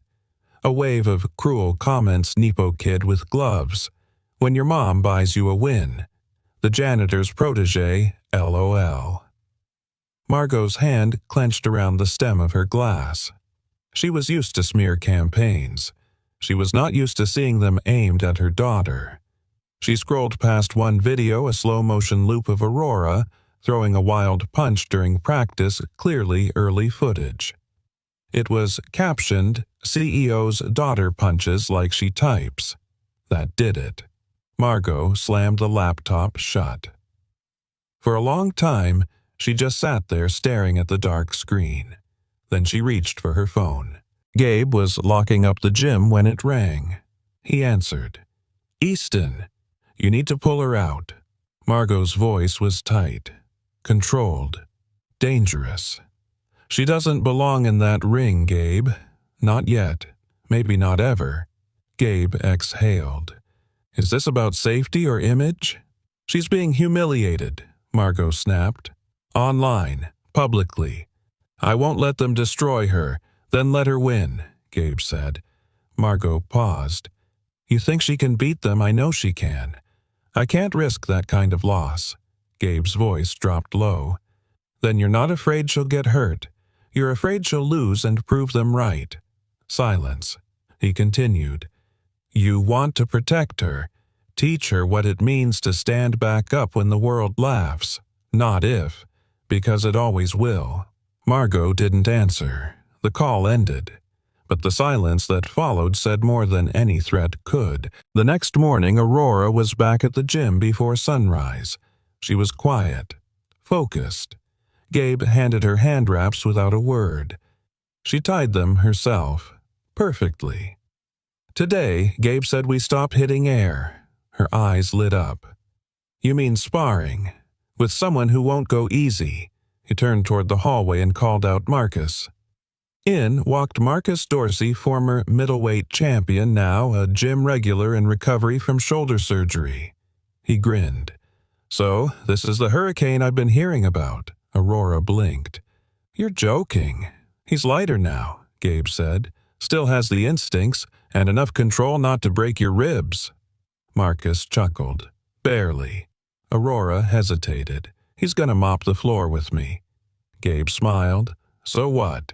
A wave of cruel comments, Nepo kid with gloves. When your mom buys you a win. The janitor's protege, LOL. Margot's hand clenched around the stem of her glass. She was used to smear campaigns. She was not used to seeing them aimed at her daughter. She scrolled past one video, a slow-motion loop of Aurora, throwing a wild punch during practice, clearly early footage. It was captioned, CEO's daughter punches like she types. That did it. Margot slammed the laptop shut. For a long time, she just sat there staring at the dark screen. Then she reached for her phone. Gabe was locking up the gym when it rang. He answered. Easton, you need to pull her out. Margot's voice was tight, controlled, dangerous. She doesn't belong in that ring, Gabe. Not yet. Maybe not ever. Gabe exhaled. Is this about safety or image? She's being humiliated, Margot snapped. Online, publicly. I won't let them destroy her, then let her win, Gabe said. Margot paused. You think she can beat them? I know she can. I can't risk that kind of loss. Gabe's voice dropped low. Then you're not afraid she'll get hurt. You're afraid she'll lose and prove them right. Silence. He continued. You want to protect her. Teach her what it means to stand back up when the world laughs. Not if, because it always will. Margot didn't answer. The call ended. But the silence that followed said more than any threat could. The next morning, Aurora was back at the gym before sunrise. She was quiet, focused. Gabe handed her hand wraps without a word. She tied them herself, perfectly. Today, Gabe said we stop hitting air. Her eyes lit up. You mean sparring? With someone who won't go easy. He turned toward the hallway and called out Marcus. In walked Marcus Dorsey, former middleweight champion, now a gym regular in recovery from shoulder surgery. He grinned. So, this is the hurricane I've been hearing about. Aurora blinked. You're joking. He's lighter now, Gabe said. Still has the instincts and enough control not to break your ribs. Marcus chuckled. Barely. Aurora hesitated. He's gonna mop the floor with me. Gabe smiled. So what?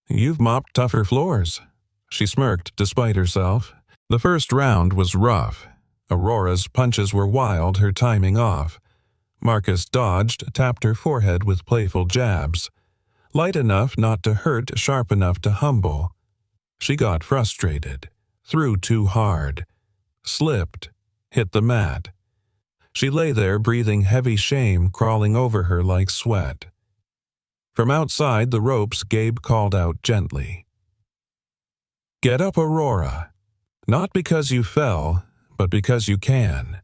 You've mopped tougher floors. She smirked despite herself. The first round was rough. Aurora's punches were wild, her timing off. Marcus dodged, tapped her forehead with playful jabs. Light enough not to hurt, sharp enough to humble. She got frustrated. Threw too hard. Slipped. Hit the mat. She lay there breathing heavy shame crawling over her like sweat. From outside the ropes, Gabe called out gently. Get up, Aurora. Not because you fell, but because you can.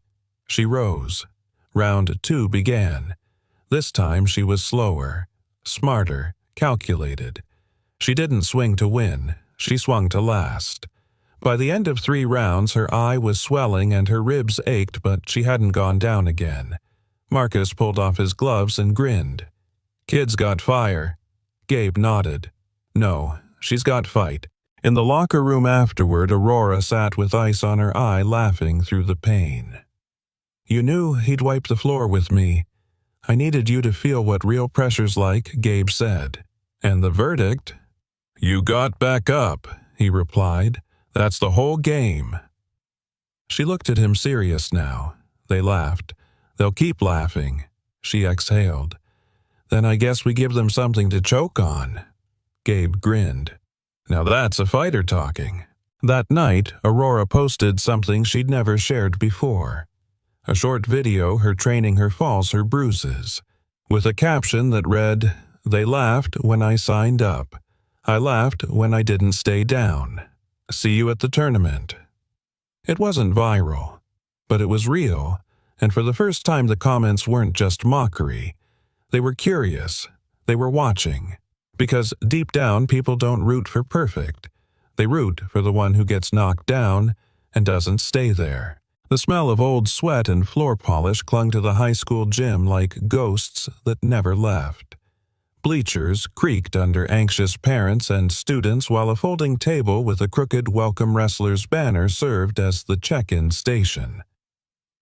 She rose. Round 2 began. This time she was slower, smarter, calculated. She didn't swing to win. She swung to last. By the end of 3 rounds, her eye was swelling and her ribs ached, but she hadn't gone down again. Marcus pulled off his gloves and grinned. Kid's got fire. Gabe nodded. No, she's got fight. In the locker room afterward, Aurora sat with ice on her eye, laughing through the pain. You knew he'd wipe the floor with me. I needed you to feel what real pressure's like, Gabe said. And the verdict? You got back up, he replied. That's the whole game. She looked at him serious now. They laughed. They'll keep laughing. She exhaled. Then I guess we give them something to choke on. Gabe grinned. Now that's a fighter talking. That night, Aurora posted something she'd never shared before. A short video, her training her falls, her bruises, with a caption that read, They laughed when I signed up. I laughed when I didn't stay down. See you at the tournament. It wasn't viral, but it was real, and for the first time the comments weren't just mockery. They were curious. They were watching. Because deep down, people don't root for perfect. They root for the one who gets knocked down and doesn't stay there. The smell of old sweat and floor polish clung to the high school gym like ghosts that never left. Bleachers creaked under anxious parents and students while a folding table with a crooked Welcome Wrestlers banner served as the check-in station.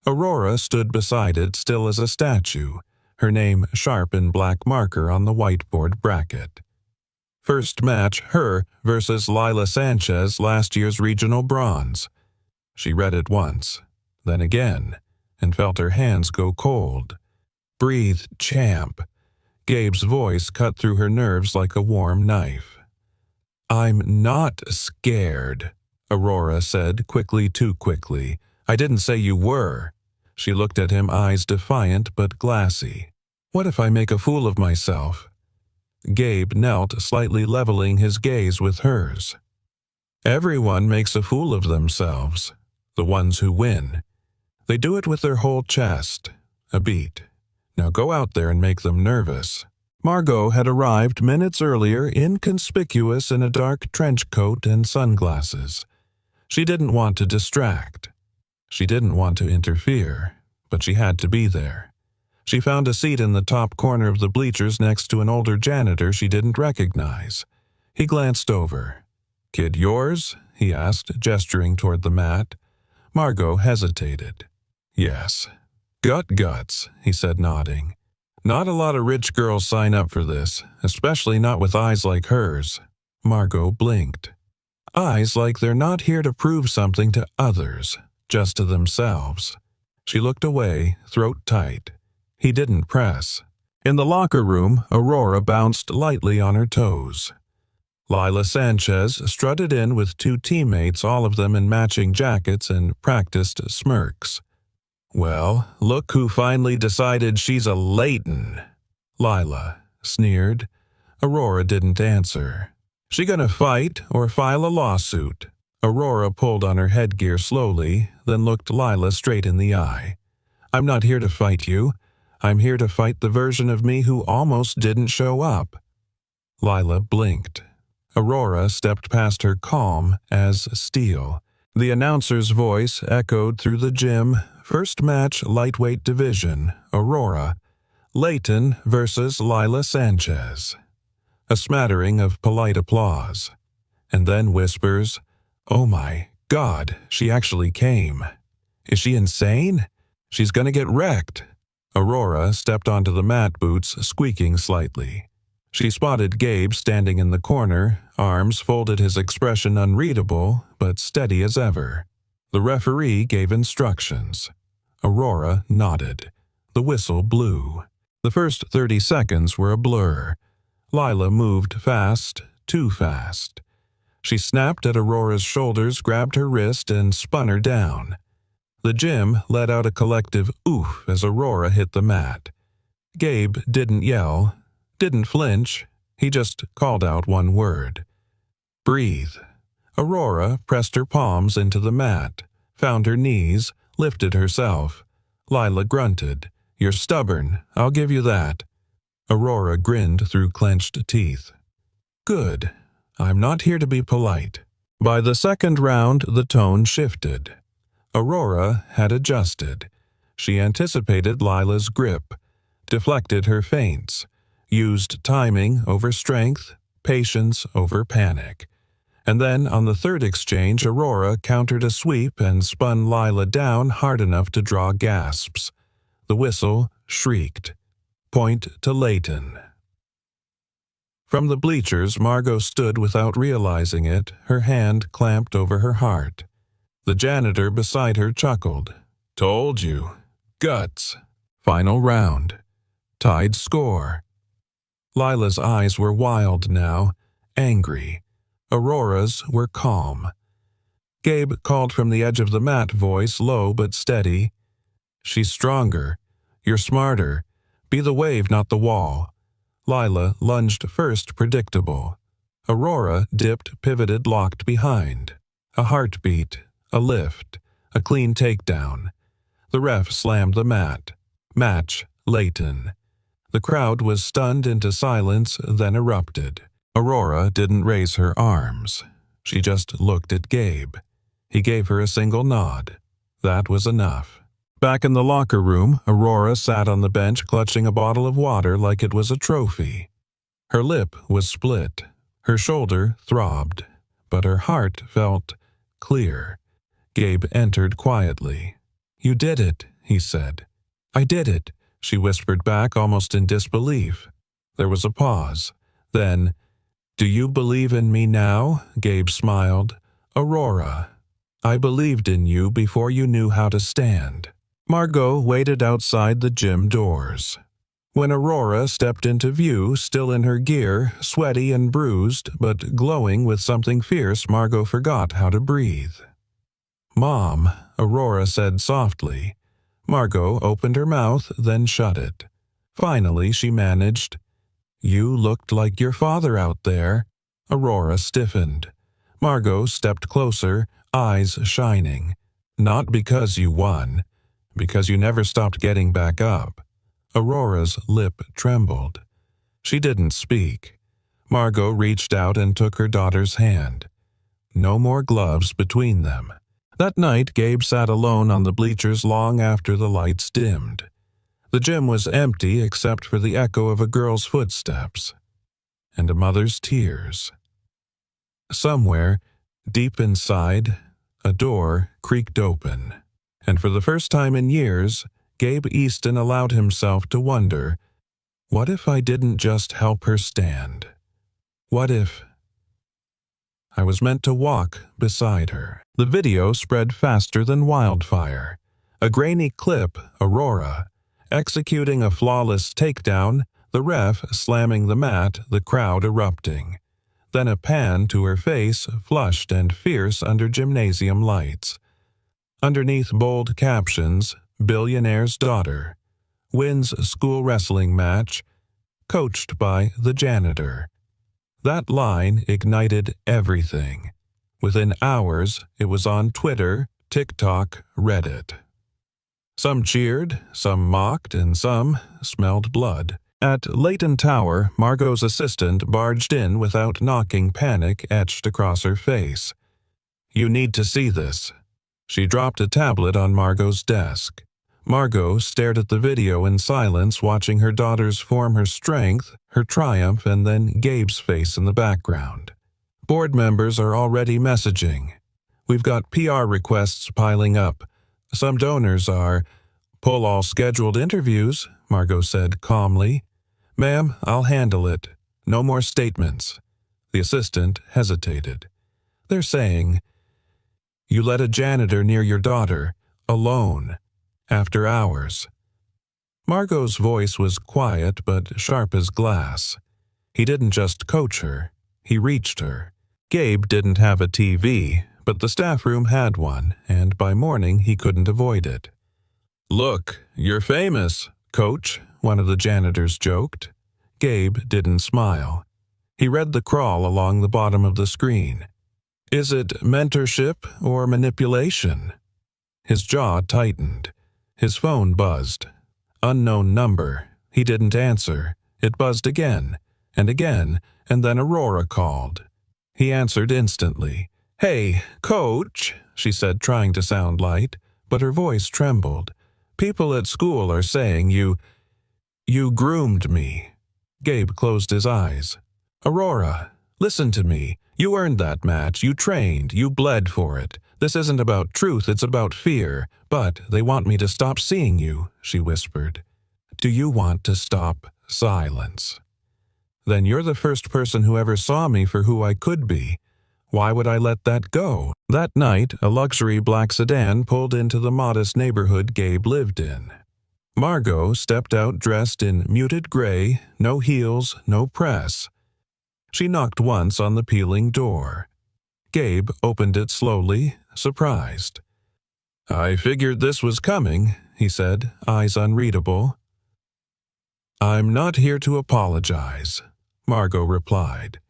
Aurora stood beside it, still as a statue, her name sharp in black marker on the whiteboard bracket. First match, her versus Lila Sanchez, last year's regional bronze. She read it once, then again, and felt her hands go cold. Breathe, champ. Gabe's voice cut through her nerves like a warm knife. I'm not scared, Aurora said, quickly, too quickly. I didn't say you were. She looked at him, eyes defiant but glassy. What if I make a fool of myself? Gabe knelt, slightly leveling his gaze with hers. Everyone makes a fool of themselves, the ones who win. They do it with their whole chest, a beat. Now go out there and make them nervous. Margot had arrived minutes earlier, inconspicuous in a dark trench coat and sunglasses. She didn't want to distract. She didn't want to interfere, but she had to be there. She found a seat in the top corner of the bleachers next to an older janitor she didn't recognize. He glanced over. Kid yours? He asked, gesturing toward the mat. Margot hesitated. Yes. Guts, he said, nodding. Not a lot of rich girls sign up for this, especially not with eyes like hers. Margot blinked. Eyes like they're not here to prove something to others, just to themselves. She looked away, throat tight. He didn't press. In the locker room, Aurora bounced lightly on her toes. Lila Sanchez strutted in with two teammates, all of them in matching jackets and practiced smirks. "Well, look who finally decided she's a Layton," Lila sneered. Aurora didn't answer. "She gonna fight or file a lawsuit?" Aurora pulled on her headgear slowly, then looked Lila straight in the eye. "I'm not here to fight you. I'm here to fight the version of me who almost didn't show up." Lila blinked. Aurora stepped past her calm as steel. The announcer's voice echoed through the gym. First match, lightweight division, Aurora. Layton versus Lila Sanchez. A smattering of polite applause. And then whispers, "Oh my God, she actually came. Is she insane? She's gonna get wrecked." Aurora stepped onto the mat boots, squeaking slightly. She spotted Gabe standing in the corner, arms folded, his expression unreadable, but steady as ever. The referee gave instructions. Aurora nodded. The whistle blew. The first 30 seconds were a blur. Lila moved fast, too fast. She snapped at Aurora's shoulders, grabbed her wrist, and spun her down. The gym let out a collective oof as Aurora hit the mat. Gabe didn't yell, didn't flinch. He just called out one word. "Breathe." Aurora pressed her palms into the mat, found her knees, lifted herself. Lila grunted. "You're stubborn, I'll give you that." Aurora grinned through clenched teeth. "Good. I'm not here to be polite." By the second round, the tone shifted. Aurora had adjusted. She anticipated Lila's grip, deflected her feints, used timing over strength, patience over panic. And then, on the third exchange, Aurora countered a sweep and spun Lila down hard enough to draw gasps. The whistle shrieked. "Point to Layton." From the bleachers, Margot stood without realizing it, her hand clamped over her heart. The janitor beside her chuckled. "Told you. Guts." Final round. Tied score. Lila's eyes were wild now, angry. Aurora's were calm. Gabe called from the edge of the mat, voice low but steady. "She's stronger. You're smarter. Be the wave, not the wall." Lila lunged first, predictable. Aurora dipped, pivoted, locked behind. A heartbeat, a lift, a clean takedown. The ref slammed the mat. Match, Layton. The crowd was stunned into silence, then erupted. Aurora didn't raise her arms. She just looked at Gabe. He gave her a single nod. That was enough. Back in the locker room, Aurora sat on the bench clutching a bottle of water like it was a trophy. Her lip was split. Her shoulder throbbed. But her heart felt clear. Gabe entered quietly. "You did it," he said. "I did it," she whispered back, almost in disbelief. There was a pause. Then, "Do you believe in me now?" Gabe smiled. "Aurora, I believed in you before you knew how to stand." Margot waited outside the gym doors. When Aurora stepped into view, still in her gear, sweaty and bruised, but glowing with something fierce, Margot forgot how to breathe. "Mom," Aurora said softly. Margot opened her mouth, then shut it. Finally, she managed, "You looked like your father out there." Aurora stiffened. Margot stepped closer, eyes shining. "Not because you won. Because you never stopped getting back up." Aurora's lip trembled. She didn't speak. Margot reached out and took her daughter's hand. No more gloves between them. That night, Gabe sat alone on the bleachers long after the lights dimmed. The gym was empty except for the echo of a girl's footsteps and a mother's tears. Somewhere, deep inside, a door creaked open. And for the first time in years, Gabe Easton allowed himself to wonder, what if I didn't just help her stand? What if I was meant to walk beside her. The video spread faster than wildfire. A grainy clip, Aurora, executing a flawless takedown, the ref slamming the mat, the crowd erupting. Then a pan to her face, flushed and fierce under gymnasium lights. Underneath bold captions, billionaire's daughter, wins school wrestling match, coached by the janitor. That line ignited everything. Within hours, it was on Twitter, TikTok, Reddit. Some cheered, some mocked, and some smelled blood. At Leighton Tower, Margot's assistant barged in without knocking, panic etched across her face. "You need to see this." She dropped a tablet on Margot's desk. Margot stared at the video in silence, watching her daughters form her strength, her triumph, and then Gabe's face in the background. Board members are already messaging. "We've got PR requests piling up. Some donors are—" "Pull all scheduled interviews," Margot said calmly. "Ma'am, I'll handle it. No more statements." The assistant hesitated. "They're saying, you let a janitor near your daughter, alone, after hours." Margot's voice was quiet but sharp as glass. He didn't just coach her, he reached her. Gabe didn't have a TV, but the staff room had one, and by morning he couldn't avoid it. "Look, you're famous, coach," one of the janitors joked. Gabe didn't smile. He read the crawl along the bottom of the screen. "Is it mentorship or manipulation?" His jaw tightened. His phone buzzed. Unknown number. He didn't answer. It buzzed again, and then Aurora called. He answered instantly. "Hey, coach," she said, trying to sound light, but her voice trembled. "People at school are saying you groomed me." Gabe closed his eyes. "Aurora, listen to me. You earned that match. You trained. You bled for it. This isn't about truth, it's about fear. But they want me to stop seeing you," she whispered. "Do you want to stop silence?" "Then you're the first person who ever saw me for who I could be. Why would I let that go?" That night, a luxury black sedan pulled into the modest neighborhood Gabe lived in. Margot stepped out dressed in muted gray, no heels, no press. She knocked once on the peeling door. Gabe opened it slowly, surprised. "I figured this was coming," he said, eyes unreadable. "I'm not here to apologize," Margot replied.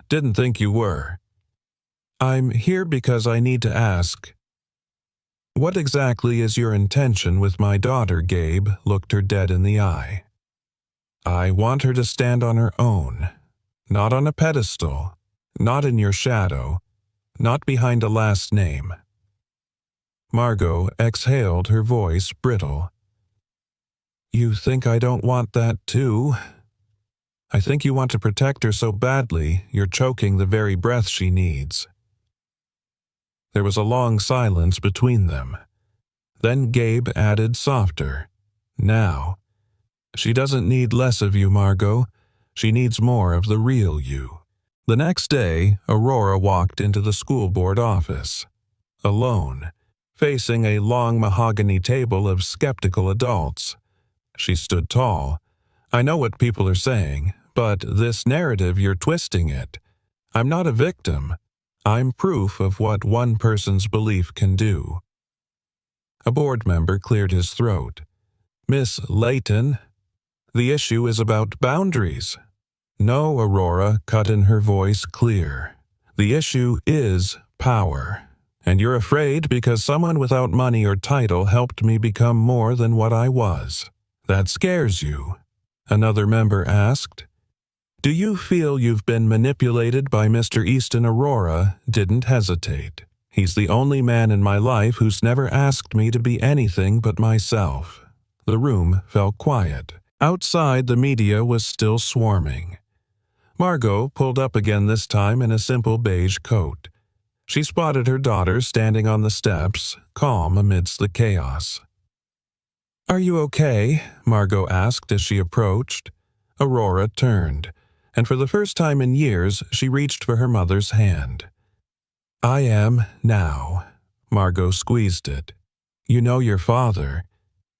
"Didn't think you were." "I'm here because I need to ask." "What exactly is your intention with my daughter?" Gabe looked her dead in the eye. "I want her to stand on her own. Not on a pedestal. Not in your shadow. Not behind a last name." Margot exhaled, her voice brittle. "You think I don't want that too? I think you want to protect her so badly, you're choking the very breath she needs." There was a long silence between them. Then Gabe added softer, "Now, she doesn't need less of you, Margot. She needs more of the real you." The next day, Aurora walked into the school board office. Alone, facing a long mahogany table of skeptical adults. She stood tall. "I know what people are saying, but this narrative, you're twisting it. I'm not a victim. I'm proof of what one person's belief can do." A board member cleared his throat. "Miss Leighton, the issue is about boundaries." "No," Aurora cut in, her voice clear. "The issue is power. And you're afraid because someone without money or title helped me become more than what I was. That scares you?" Another member asked. "Do you feel you've been manipulated by Mr. Easton?" Aurora didn't hesitate. "He's the only man in my life who's never asked me to be anything but myself." The room fell quiet. Outside, the media was still swarming. Margot pulled up again, this time in a simple beige coat. She spotted her daughter standing on the steps, calm amidst the chaos. "Are you okay?" Margot asked as she approached. Aurora turned, and for the first time in years she reached for her mother's hand. I am now. Margot squeezed it. You know your father.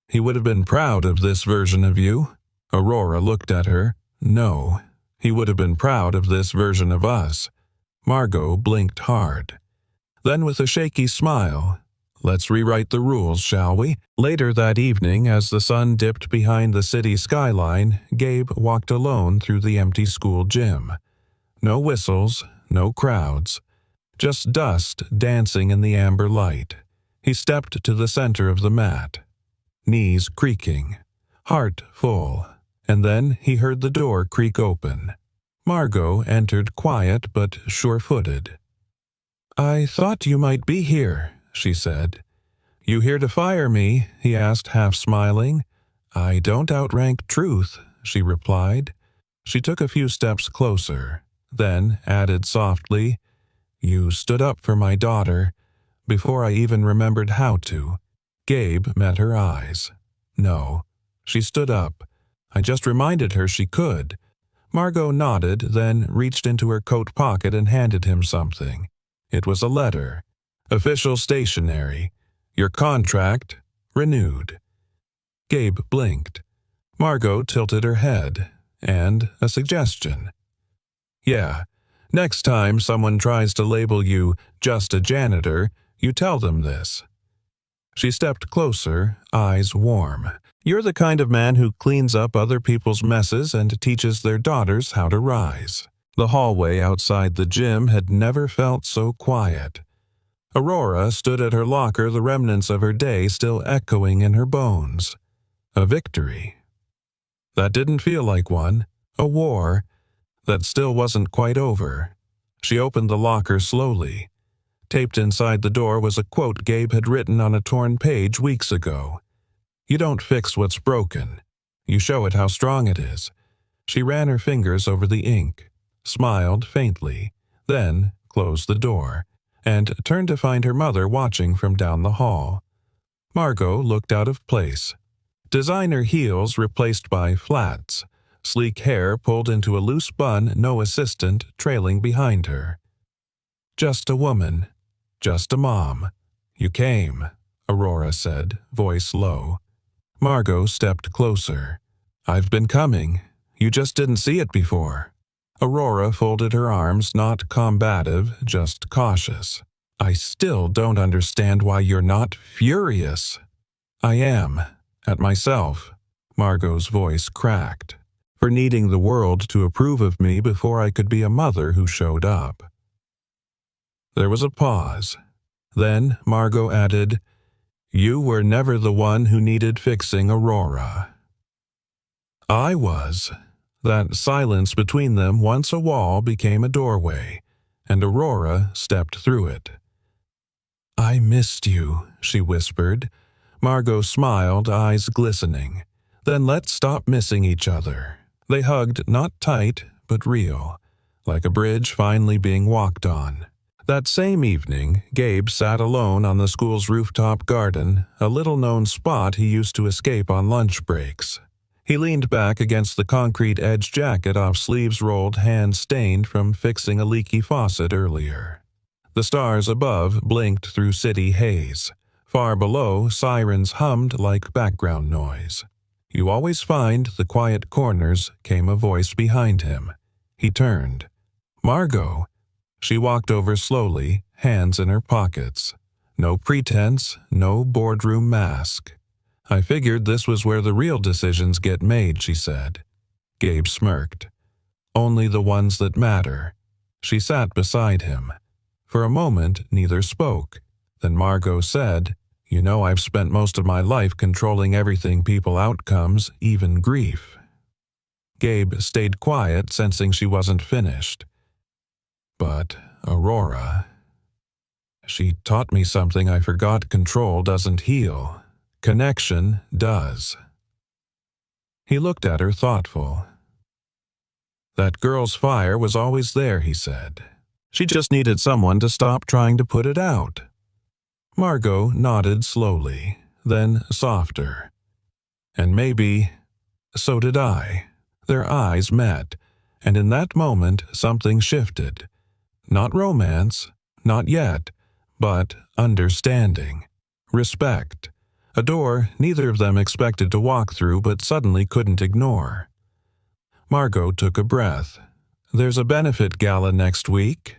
He would have been proud of this version of you. Aurora looked at her. No, he would have been proud of this version of us. Margot blinked hard. Then with a shaky smile, let's rewrite the rules, shall we? Later that evening, as the sun dipped behind the city skyline, Gabe walked alone through the empty school gym. No whistles, no crowds, just dust dancing in the amber light. He stepped to the center of the mat, knees creaking, heart full, and then he heard the door creak open. Margot entered quiet but sure-footed. I thought you might be here, she said. You here to fire me? He asked, half smiling. I don't outrank truth, she replied. She took a few steps closer, then added softly, You stood up for my daughter, before I even remembered how to. Gabe met her eyes. No, she stood up. I just reminded her she could. Margot nodded, then reached into her coat pocket and handed him something. It was a letter. Official stationery. Your contract renewed. Gabe blinked. Margot tilted her head, and a suggestion. Yeah, next time someone tries to label you just a janitor, you tell them this. She stepped closer, eyes warm. You're the kind of man who cleans up other people's messes and teaches their daughters how to rise. The hallway outside the gym had never felt so quiet. Aurora stood at her locker, the remnants of her day still echoing in her bones. A victory. That didn't feel like one. A war that still wasn't quite over. She opened the locker slowly. Taped inside the door was a quote Gabe had written on a torn page weeks ago. You don't fix what's broken. You show it how strong it is. She ran her fingers over the ink, smiled faintly, then closed the door, and turned to find her mother watching from down the hall. Margot looked out of place. Designer heels replaced by flats, sleek hair pulled into a loose bun, no assistant trailing behind her. Just a woman. Just a mom. You came, Aurora said, voice low. Margot stepped closer. I've been coming. You just didn't see it before. Aurora folded her arms, not combative, just cautious. I still don't understand why you're not furious. I am, at myself, Margot's voice cracked, for needing the world to approve of me before I could be a mother who showed up. There was a pause. Then Margot added, You were never the one who needed fixing, Aurora. I was. That silence between them, once a wall, became a doorway, and Aurora stepped through it. I missed you, she whispered. Margot smiled, eyes glistening. Then let's stop missing each other. They hugged, not tight, but real, like a bridge finally being walked on. That same evening, Gabe sat alone on the school's rooftop garden, a little-known spot he used to escape on lunch breaks. He leaned back against the concrete edge jacket off sleeves rolled, hands stained from fixing a leaky faucet earlier. The stars above blinked through city haze. Far below, sirens hummed like background noise. You always find the quiet corners, came a voice behind him. He turned. Margot. She walked over slowly, hands in her pockets. No pretense, no boardroom mask. I figured this was where the real decisions get made, she said. Gabe smirked. Only the ones that matter. She sat beside him. For a moment, neither spoke. Then Margot said, You know I've spent most of my life controlling everything, people, outcomes, even grief. Gabe stayed quiet, sensing she wasn't finished. But Aurora, she taught me something I forgot. Control doesn't heal. Connection does. He looked at her thoughtful. That girl's fire was always there, he said. She just needed someone to stop trying to put it out. Margot nodded slowly, then softer. And maybe, so did I. Their eyes met, and in that moment something shifted. Not romance, not yet, but understanding. Respect. A door neither of them expected to walk through but suddenly couldn't ignore. Margot took a breath. There's a benefit gala next week.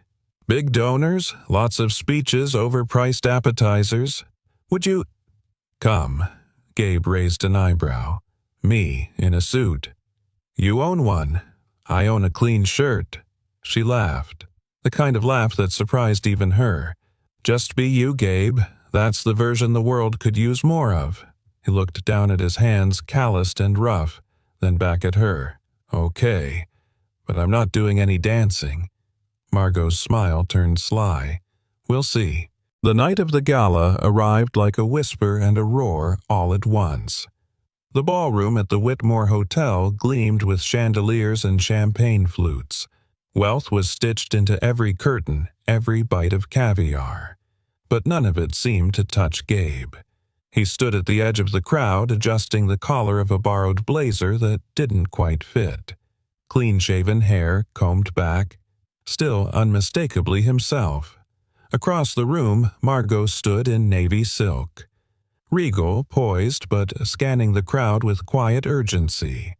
Big donors, lots of speeches, overpriced appetizers. Would you— Come. Gabe raised an eyebrow. Me, in a suit. You own one. I own a clean shirt. She laughed, the kind of laugh that surprised even her. Just be you, Gabe. That's the version the world could use more of. He looked down at his hands, calloused and rough, then back at her. Okay, but I'm not doing any dancing. Margot's smile turned sly. We'll see. The night of the gala arrived like a whisper and a roar all at once. The ballroom at the Whitmore Hotel gleamed with chandeliers and champagne flutes. Wealth was stitched into every curtain, every bite of caviar. But none of it seemed to touch Gabe. He stood at the edge of the crowd, adjusting the collar of a borrowed blazer that didn't quite fit. Clean-shaven hair, combed back, still unmistakably himself. Across the room, Margot stood in navy silk. Regal, poised, but scanning the crowd with quiet urgency.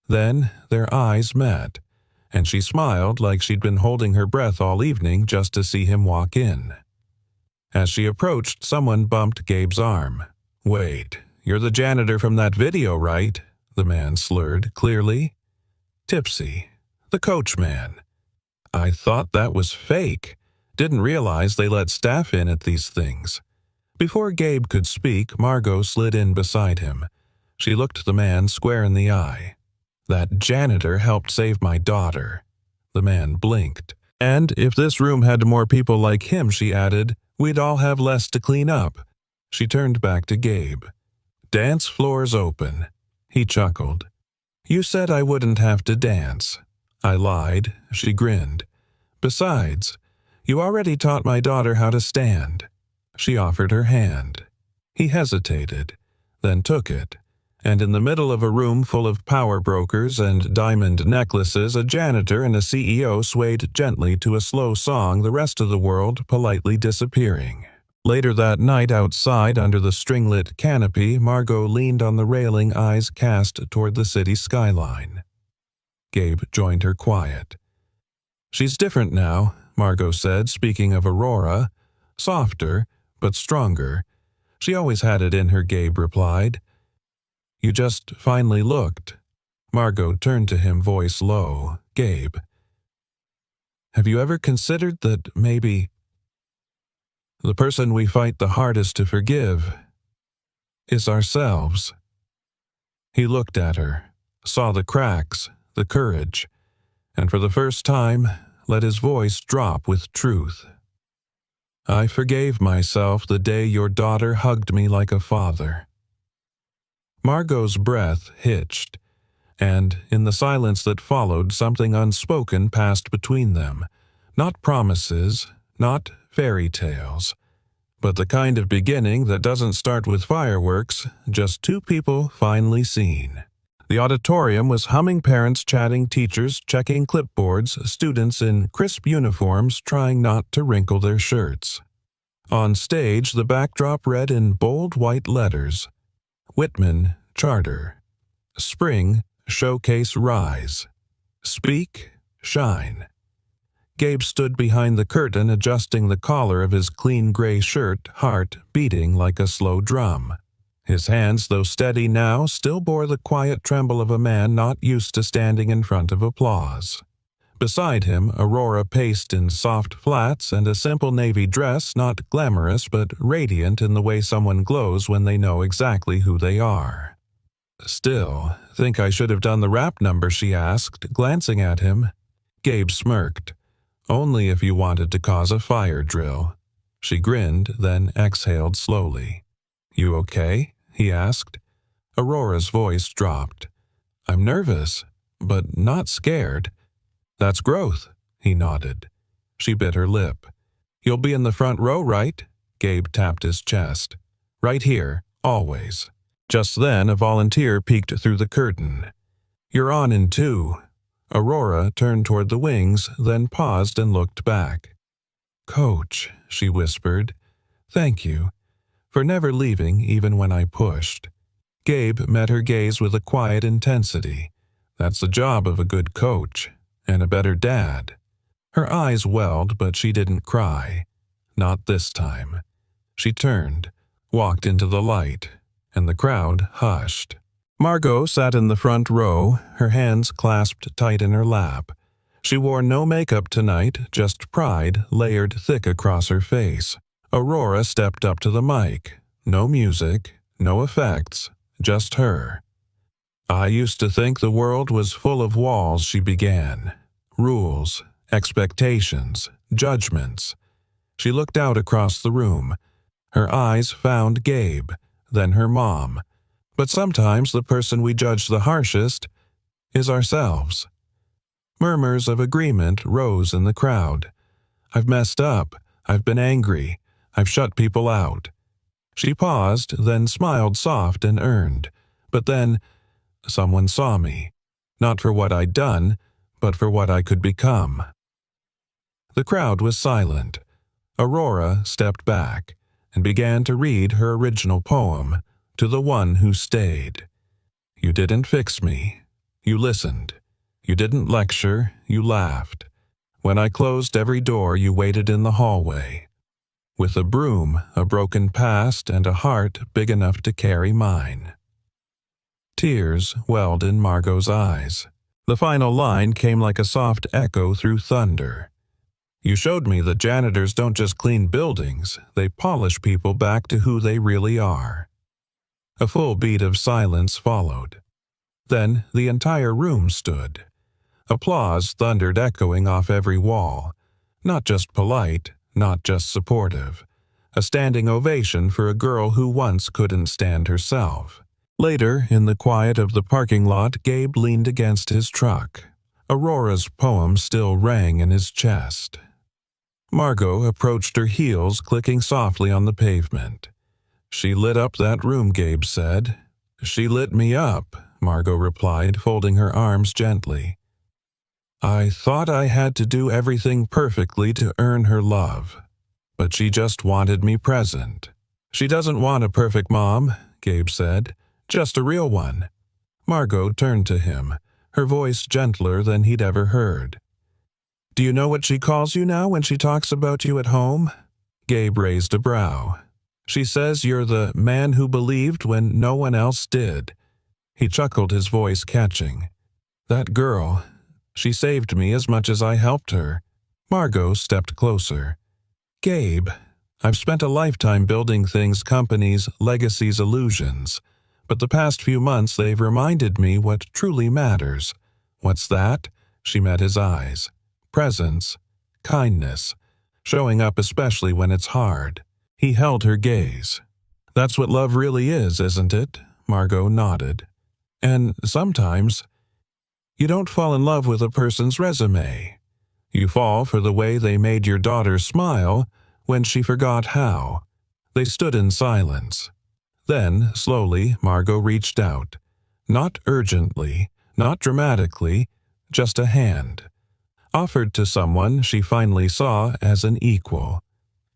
Then their eyes met, and she smiled like she'd been holding her breath all evening just to see him walk in. As she approached, someone bumped Gabe's arm. Wait, you're the janitor from that video, right? The man slurred, clearly. Tipsy. The coachman. I thought that was fake. Didn't realize they let staff in at these things. Before Gabe could speak, Margot slid in beside him. She looked the man square in the eye. That janitor helped save my daughter. The man blinked. And if this room had more people like him, she added, we'd all have less to clean up. She turned back to Gabe. Dance floor's open. He chuckled. You said I wouldn't have to dance. I lied. She grinned. Besides, you already taught my daughter how to stand. She offered her hand. He hesitated, then took it, and in the middle of a room full of power brokers and diamond necklaces, a janitor and a CEO swayed gently to a slow song, the rest of the world politely disappearing. Later that night outside under the stringlit canopy, Margot leaned on the railing, eyes cast toward the city skyline. Gabe joined her quiet. She's different now, Margot said, speaking of Aurora. Softer, but stronger. She always had it in her, Gabe replied. You just finally looked. Margot turned to him, voice low. Gabe, have you ever considered that maybe the person we fight the hardest to forgive is ourselves? He looked at her, saw the cracks, the courage, and for the first time let his voice drop with truth. I forgave myself the day your daughter hugged me like a father. Margot's breath hitched, and in the silence that followed, something unspoken passed between them. Not promises, not fairy tales, but the kind of beginning that doesn't start with fireworks, just two people finally seen. The auditorium was humming, parents chatting, teachers checking clipboards, students in crisp uniforms trying not to wrinkle their shirts. On stage, the backdrop read in bold white letters, Whitman Charter. Spring, Showcase Rise. Speak, Shine. Gabe stood behind the curtain, adjusting the collar of his clean gray shirt, heart beating like a slow drum. His hands, though steady now, still bore the quiet tremble of a man not used to standing in front of applause. Beside him, Aurora paced in soft flats and a simple navy dress, not glamorous but radiant in the way someone glows when they know exactly who they are. Still, think I should have done the rap number, she asked, glancing at him. Gabe smirked. Only if you wanted to cause a fire drill. She grinned, then exhaled slowly. You okay? He asked. Aurora's voice dropped. I'm nervous, but not scared. That's growth, he nodded. She bit her lip. You'll be in the front row, right? Gabe tapped his chest. Right here, always. Just then, a volunteer peeked through the curtain. You're on in 2. Aurora turned toward the wings, then paused and looked back. "Coach," she whispered. "Thank you for never leaving even when I pushed." Gabe met her gaze with a quiet intensity. "That's the job of a good coach, and a better dad." Her eyes welled, but she didn't cry. Not this time. She turned, walked into the light, and the crowd hushed. Margot sat in the front row, her hands clasped tight in her lap. She wore no makeup tonight, just pride layered thick across her face. Aurora stepped up to the mic. No music, no effects, just her. "I used to think the world was full of walls," she began. "Rules, expectations, judgments." She looked out across the room. Her eyes found Gabe, then her mom. But sometimes the person we judge the harshest is ourselves. Murmurs of agreement rose in the crowd. "I've messed up. I've been angry. I've shut people out." She paused, then smiled soft and earned. But then, "Someone saw me. Not for what I'd done, but for what I could become." The crowd was silent. Aurora stepped back and began to read her original poem, "To the One Who Stayed." "You didn't fix me. You listened. You didn't lecture. You laughed. When I closed every door, you waited in the hallway. With a broom, a broken past, and a heart big enough to carry mine." Tears welled in Margot's eyes. The final line came like a soft echo through thunder. "You showed me that janitors don't just clean buildings, they polish people back to who they really are." A full beat of silence followed. Then the entire room stood. Applause thundered, echoing off every wall. Not just polite, not just supportive. A standing ovation for a girl who once couldn't stand herself. Later, in the quiet of the parking lot, Gabe leaned against his truck. Aurora's poem still rang in his chest. Margot approached her heels, clicking softly on the pavement. "She lit up that room," Gabe said. "She lit me up," Margot replied, folding her arms gently. "I thought I had to do everything perfectly to earn her love, but she just wanted me present." "She doesn't want a perfect mom," Gabe said, "just a real one." Margot turned to him, her voice gentler than he'd ever heard. "Do you know what she calls you now when she talks about you at home?" Gabe raised a brow. "She says you're the man who believed when no one else did." He chuckled, his voice catching. "That girl, she saved me as much as I helped her." Margot stepped closer. "Gabe, I've spent a lifetime building things, companies, legacies, illusions. But the past few months they've reminded me what truly matters." "What's that?" She met his eyes. "Presence, kindness, showing up especially when it's hard." He held her gaze. "That's what love really is, isn't it?" Margot nodded. "And sometimes you don't fall in love with a person's resume. You fall for the way they made your daughter smile when she forgot how." They stood in silence. Then, slowly, Margot reached out. Not urgently, not dramatically, just a hand. Offered to someone she finally saw as an equal.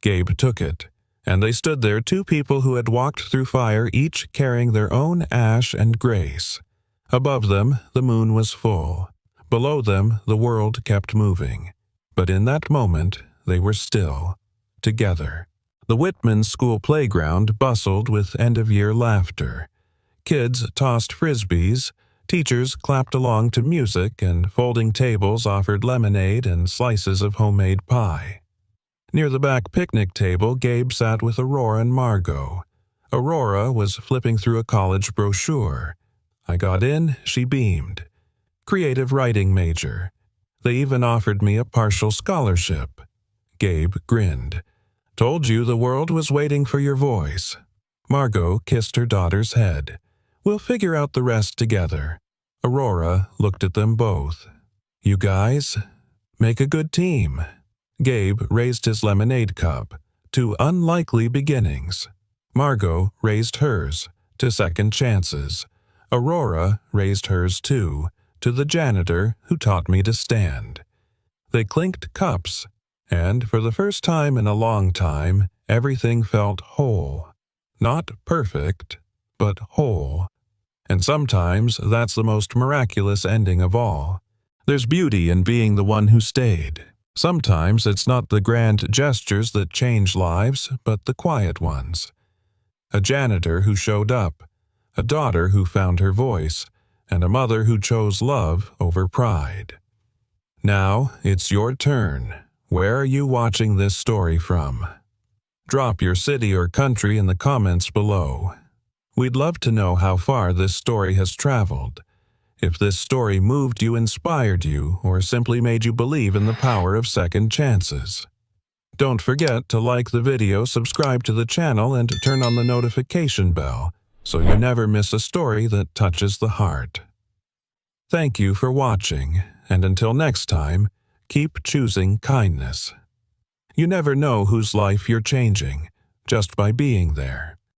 Gabe took it, and they stood there, two people who had walked through fire, each carrying their own ash and grace. Above them, the moon was full. Below them, the world kept moving. But in that moment, they were still, together. The Whitman school playground bustled with end-of-year laughter. Kids tossed frisbees, teachers clapped along to music, and folding tables offered lemonade and slices of homemade pie. Near the back picnic table, Gabe sat with Aurora and Margot. Aurora was flipping through a college brochure. I got in, she beamed. Creative writing major. They even offered me a partial scholarship. Gabe grinned. Told you the world was waiting for your voice. Margot kissed her daughter's head. We'll figure out the rest together. Aurora looked at them both. You guys make a good team. Gabe raised his lemonade cup to unlikely beginnings. Margot raised hers to second chances. Aurora raised hers too, to the janitor who taught me to stand. They clinked cups And for the first time in a long time, everything felt whole. Not perfect, but whole. And sometimes that's the most miraculous ending of all. There's beauty in being the one who stayed. Sometimes it's not the grand gestures that change lives, but the quiet ones. A janitor who showed up, a daughter who found her voice, and a mother who chose love over pride. Now it's your turn. Where are you watching this story from? Drop your city or country in the comments below. We'd love to know how far this story has traveled. If this story moved you, inspired you, or simply made you believe in the power of second chances. Don't forget to like the video, subscribe to the channel, and turn on the notification bell so you never miss a story that touches the heart. Thank you for watching, and until next time, keep choosing kindness. You never know whose life you're changing just by being there.